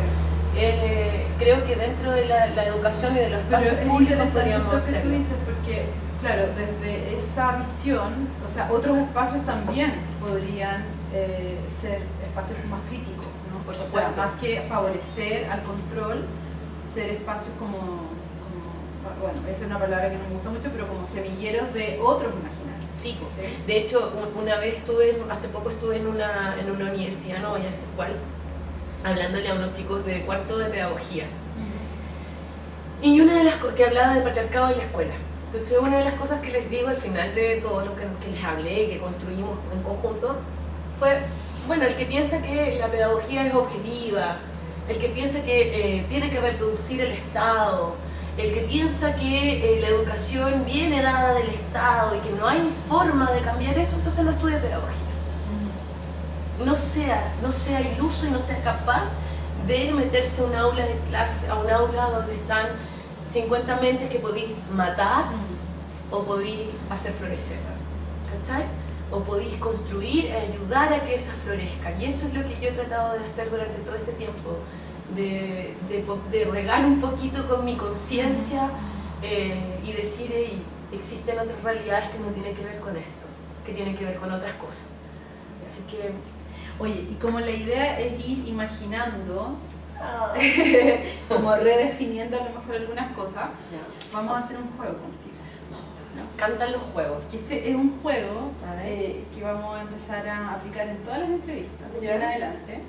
Creo que dentro de la educación y de los espacios públicos podríamos hacerlo. Eso que tú dices, porque claro, desde esa visión, o sea, otros espacios también podrían ser espacios más críticos, ¿no? Por supuesto. supuesto. O sea, más que favorecer al control, ser espacios como bueno, esa es una palabra que no me gusta mucho, pero como semilleros de otros imaginarios. Sí, ¿sí? De hecho, una vez hace poco estuve en una universidad, no voy a decir cuál, hablándole a unos chicos de cuarto de pedagogía. Y una de las que hablaba de patriarcado en la escuela. Entonces, una de las cosas que les digo al final de todo lo que les hablé, que construimos en conjunto, fue, bueno, el que piensa que la pedagogía es objetiva, el que piensa que tiene que reproducir el Estado, el que piensa que la educación viene dada del Estado y que no hay forma de cambiar eso, entonces no estudia pedagogía. No sea iluso y no sea capaz de meterse a un aula de clase, a un aula donde están 50 mentes que podéis matar o podéis hacer florecer, ¿cachai? O podéis construir, ayudar a que esas florezcan. Y eso es lo que yo he tratado de hacer durante todo este tiempo, de regar un poquito con mi conciencia y decir, hey, existen otras realidades que no tienen que ver con esto, que tienen que ver con otras cosas. Así que... Oye, y como la idea es ir imaginando, como redefiniendo a lo mejor algunas cosas, vamos a hacer un juego contigo. ¿No? Cantan los juegos. Y este es un juego que vamos a empezar a aplicar en todas las entrevistas de en adelante,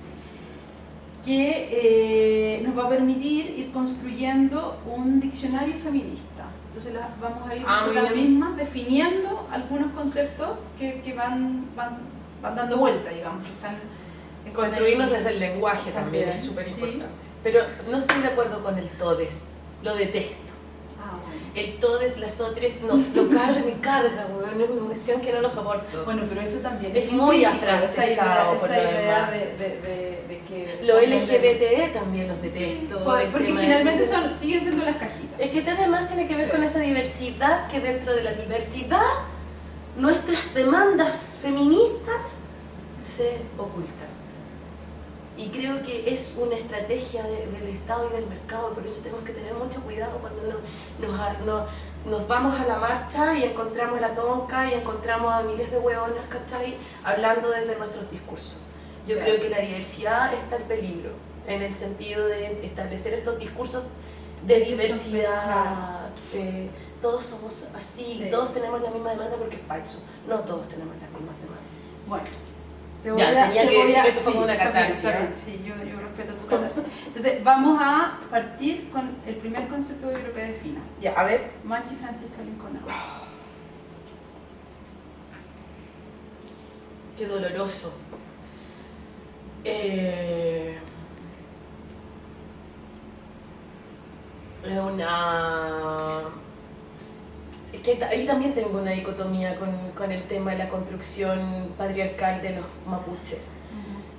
que nos va a permitir ir construyendo un diccionario feminista. Entonces vamos a ir nosotras mismas definiendo algunos conceptos que van dando vuelta, digamos, que están construirnos ahí. desde el lenguaje también es súper importante. Pero no estoy de acuerdo con el todes, lo detesto. Bueno. El todes, las otras, no, me carga, es una cuestión que no lo soporto. Bueno, pero eso también es muy afrancesado por esa lo idea demás. de que... Lo LGBT también los detesto. Sí, porque finalmente siguen siendo las cajitas. Es que además tiene que ver con esa diversidad, que dentro de la diversidad nuestras demandas feministas se ocultan. Y creo que es una estrategia del Estado y del mercado, por eso tenemos que tener mucho cuidado cuando nos vamos a la marcha y encontramos a la tonca y encontramos a miles de hueonas, ¿cachai? Hablando desde nuestros discursos. Yo creo que la diversidad está en peligro, en el sentido de establecer estos discursos de diversidad. Todos somos así, todos tenemos la misma demanda, porque es falso. No todos tenemos las mismas demandas. Bueno. Tenía que decir que esto fue como una catarsis. Sí, yo respeto tu catarsis. Entonces, vamos a partir con el primer concepto que quiero que defina. Ya, a ver. Machi Francisca Lincoln. Qué doloroso. Es que ahí también tengo una dicotomía con el tema de la construcción patriarcal de los mapuches.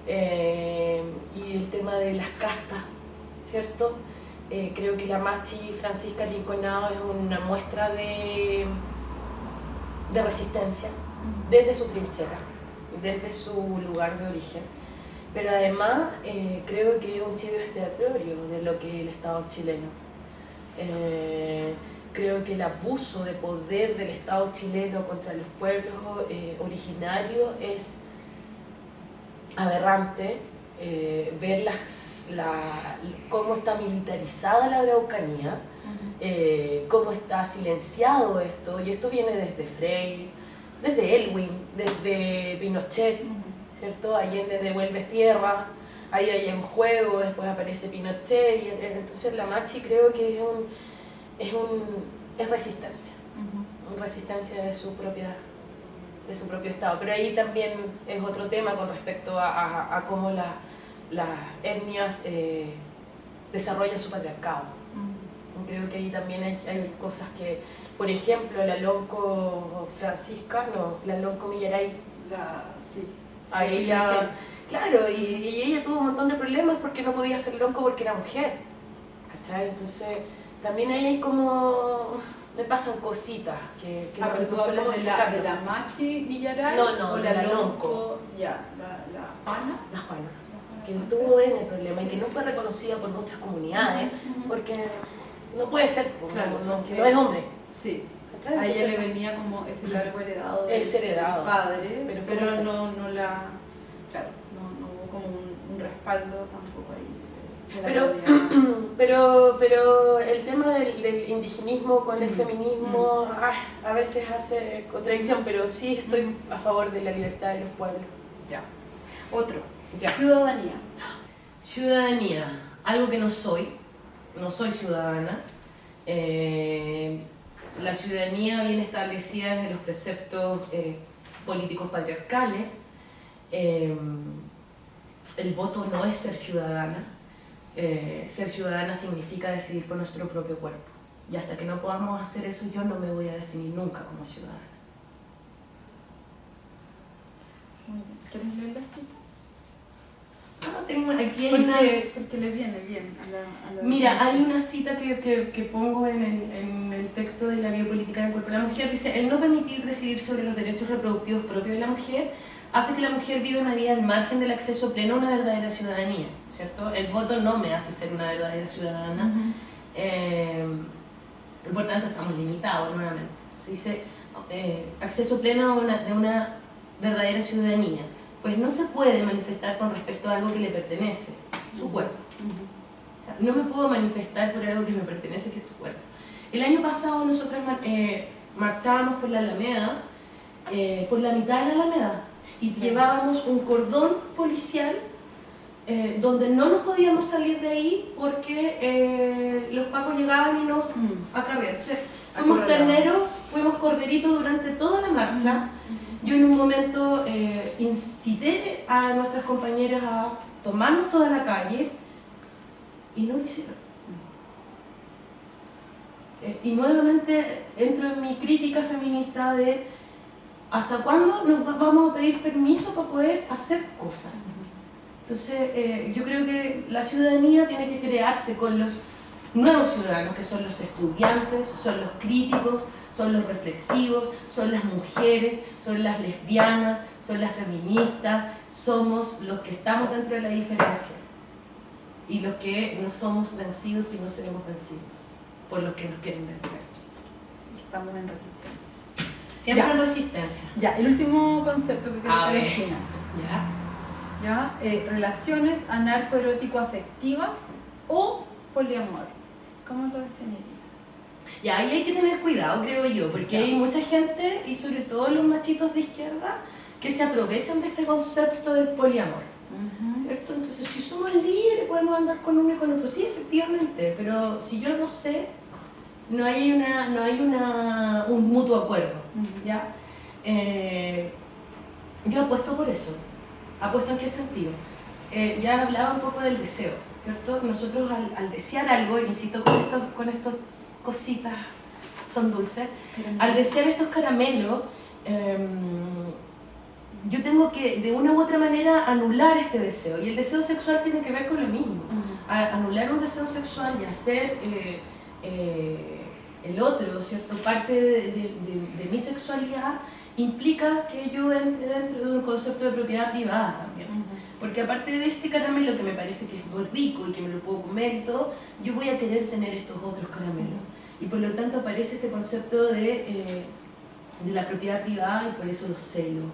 Y el tema de las castas, ¿cierto? Creo que la Machi Francisca Rinconado es una muestra de resistencia desde su trinchera, desde su lugar de origen. Pero además creo que es un chivo expiatorio de lo que es el Estado chileno. Creo que el abuso de poder del Estado chileno contra los pueblos originarios es aberrante. Ver cómo está militarizada la Araucanía, cómo está silenciado esto, y esto viene desde Frei, desde Elwin, desde Pinochet, ¿cierto? Allende devuelve tierra, ahí hay en juego, después aparece Pinochet, y entonces la Machi creo que es resistencia, resistencia de su propio Estado. Pero ahí también es otro tema con respecto a cómo las etnias desarrollan su patriarcado. Creo que ahí también hay cosas que, por ejemplo, la Lonco Francisca, la Lonco Millaray, Sí. a ella, claro, y ella tuvo un montón de problemas porque no podía ser lonco porque era mujer, ¿cachai? Entonces, también ahí hay como, me pasan cositas que pero tú hablas de la Machi Villaray, no, o de la Lonco. Ya, la Juana. La Juana, que estuvo en el problema y que no fue reconocida por muchas comunidades, porque no puede ser, Claro, no es hombre. Sí. ¿Cachai? A ella Entonces, le venía como ese cargo heredado es heredado, del padre, pero fue- no hubo como un respaldo tampoco ahí. Pero el tema del indigenismo con el feminismo a veces hace contradicción, pero sí estoy a favor de la libertad de los pueblos. Ya. Otro. Ya. Ciudadanía. Ciudadanía, algo que no soy ciudadana. La ciudadanía viene establecida desde los preceptos políticos patriarcales. El voto no es ser ciudadana. Ser ciudadana significa decidir por nuestro propio cuerpo. Y hasta que no podamos hacer eso, yo no me voy a definir nunca como ciudadana. ¿Quieres leer la cita? Tengo aquí Porque le viene bien a la Mira, hay una cita que pongo en el texto de la biopolítica del cuerpo de la mujer. Dice: el no permitir decidir sobre los derechos reproductivos propios de la mujer hace que la mujer viva una vida al margen del acceso pleno a una verdadera ciudadanía, ¿cierto? El voto no me hace ser una verdadera ciudadana. Por tanto, estamos limitados nuevamente. Se dice acceso pleno de una verdadera ciudadanía. Pues no se puede manifestar con respecto a algo que le pertenece, su cuerpo. O sea, no me puedo manifestar por algo que me pertenece, que es tu cuerpo. El año pasado nosotros marchábamos por la Alameda, por la mitad de la Alameda, y llevábamos un cordón policial donde no nos podíamos salir de ahí porque los pacos llegaban y nos acarreaban. Entonces, fuimos terneros, fuimos corderitos durante toda la marcha. Yo en un momento incité a nuestras compañeras a tomarnos toda la calle y no lo hicieron. Y nuevamente entro en mi crítica feminista de ¿hasta cuándo nos vamos a pedir permiso para poder hacer cosas? Entonces yo creo que la ciudadanía tiene que crearse con los nuevos ciudadanos, que son los estudiantes, son los críticos, son los reflexivos, son las mujeres, son las lesbianas, son las feministas, somos los que estamos dentro de la diferencia y los que no somos vencidos y no seremos vencidos por los que nos quieren vencer. Estamos en resistencia. Siempre Ya. en resistencia. Ya, el último concepto que A creo que ver. definas. ¿Ya? Relaciones anarcoerótico-afectivas o poliamor. ¿Cómo lo definirías? Ya, ahí hay que tener cuidado, creo yo, porque hay mucha gente, y sobre todo los machitos de izquierda, que se aprovechan de este concepto del poliamor, ¿cierto? Entonces, si somos libres, podemos andar con uno y con otro. Sí, efectivamente, pero si yo no sé, no hay un mutuo acuerdo, ¿ya? Yo apuesto por eso. ¿Apuesto en qué sentido? Ya hablaba un poco del deseo, ¿cierto? Nosotros al desear algo, insisto con estos cositas, son dulces, al desear estos caramelos, yo tengo que de una u otra manera anular este deseo. Y el deseo sexual tiene que ver con lo mismo. Anular un deseo sexual y hacer el otro, ¿cierto?, parte de mi sexualidad, implica que yo entre dentro de un concepto de propiedad privada también. Porque aparte de este caramelo que me parece que es muy rico y que me lo puedo comer y todo, yo voy a querer tener estos otros caramelos. Y por lo tanto aparece este concepto de la propiedad privada, y por eso los celos,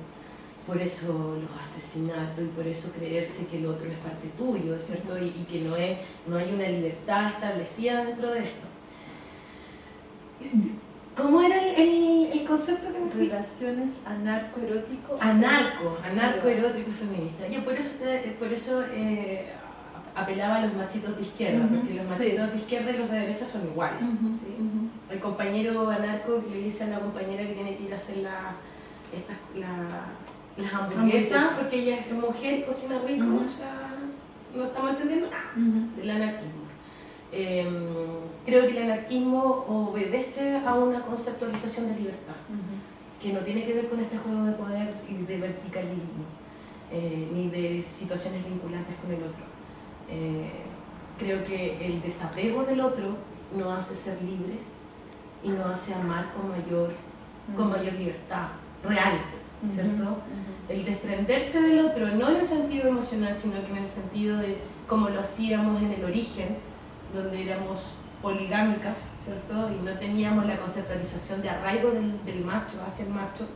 por eso los asesinatos, y por eso creerse que el otro es parte tuyo, ¿cierto? Y que no hay una libertad establecida dentro de esto. ¿Cómo era el concepto que me dijiste? Relaciones anarcoerótico. Anarcoerótico y feminista. Yo por eso apelaba a los machitos de izquierda, porque los machitos de izquierda y los de derecha son iguales. ¿Sí? El compañero anarco que le dice a la compañera que tiene que ir a hacer las hamburguesas porque ella es mujer y cocina rico, o sea, no estamos entendiendo nada del anarquismo. Creo que el anarquismo obedece a una conceptualización de libertad, que no tiene que ver con este juego de poder y de verticalismo, ni de situaciones vinculantes con el otro. Creo que el desapego del otro nos hace ser libres y nos hace amar con mayor libertad real, ¿cierto? El desprenderse del otro, no en el sentido emocional, sino que en el sentido de como lo hacíamos en el origen, donde éramos poligámicas, ¿cierto? Y no teníamos la conceptualización de arraigo del macho hacia el macho,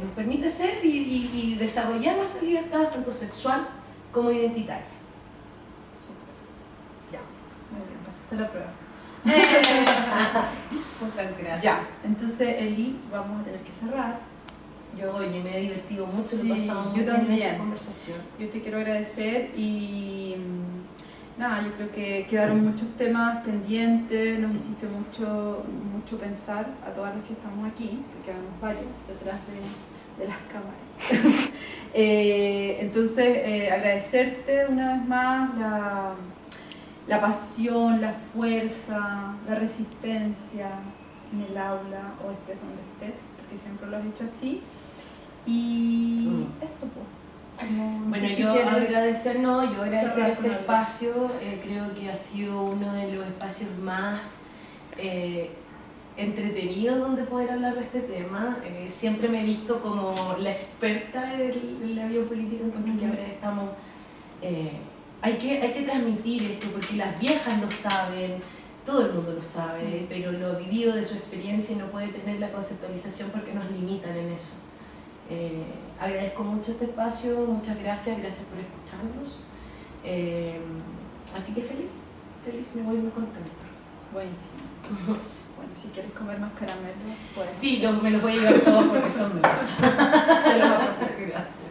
nos permite ser y desarrollar nuestra libertad tanto sexual como identitaria. Ya, muy bien, pasaste la prueba. Muchas gracias. Ya, entonces Eli, vamos a tener que cerrar. Oye, me he divertido mucho, sí, lo he pasado muy bien en esta conversación. Yo te quiero agradecer y nada, yo creo que quedaron muchos temas pendientes, nos hiciste mucho pensar a todas las que estamos aquí, porque vemos varios detrás de las cámaras. Entonces, agradecerte una vez más la pasión, la fuerza, la resistencia en el aula o estés donde estés, porque siempre lo has hecho así. Y eso, pues. Bueno, yo agradecer este espacio, creo que ha sido uno de los espacios más entretenidos donde poder hablar de este tema. Siempre me he visto como la experta de la biopolítica, porque ahora estamos... hay que transmitir esto, porque las viejas lo saben, todo el mundo lo sabe, pero lo vivido de su experiencia no puede tener la conceptualización porque nos limitan en eso. Agradezco mucho este espacio, muchas gracias por escucharnos. Así que feliz, me voy muy contenta. Buenísimo. Bueno, si quieres comer más caramelos, puedes. Sí, me los voy a llevar todos porque son míos. Te los voy a aportar, gracias.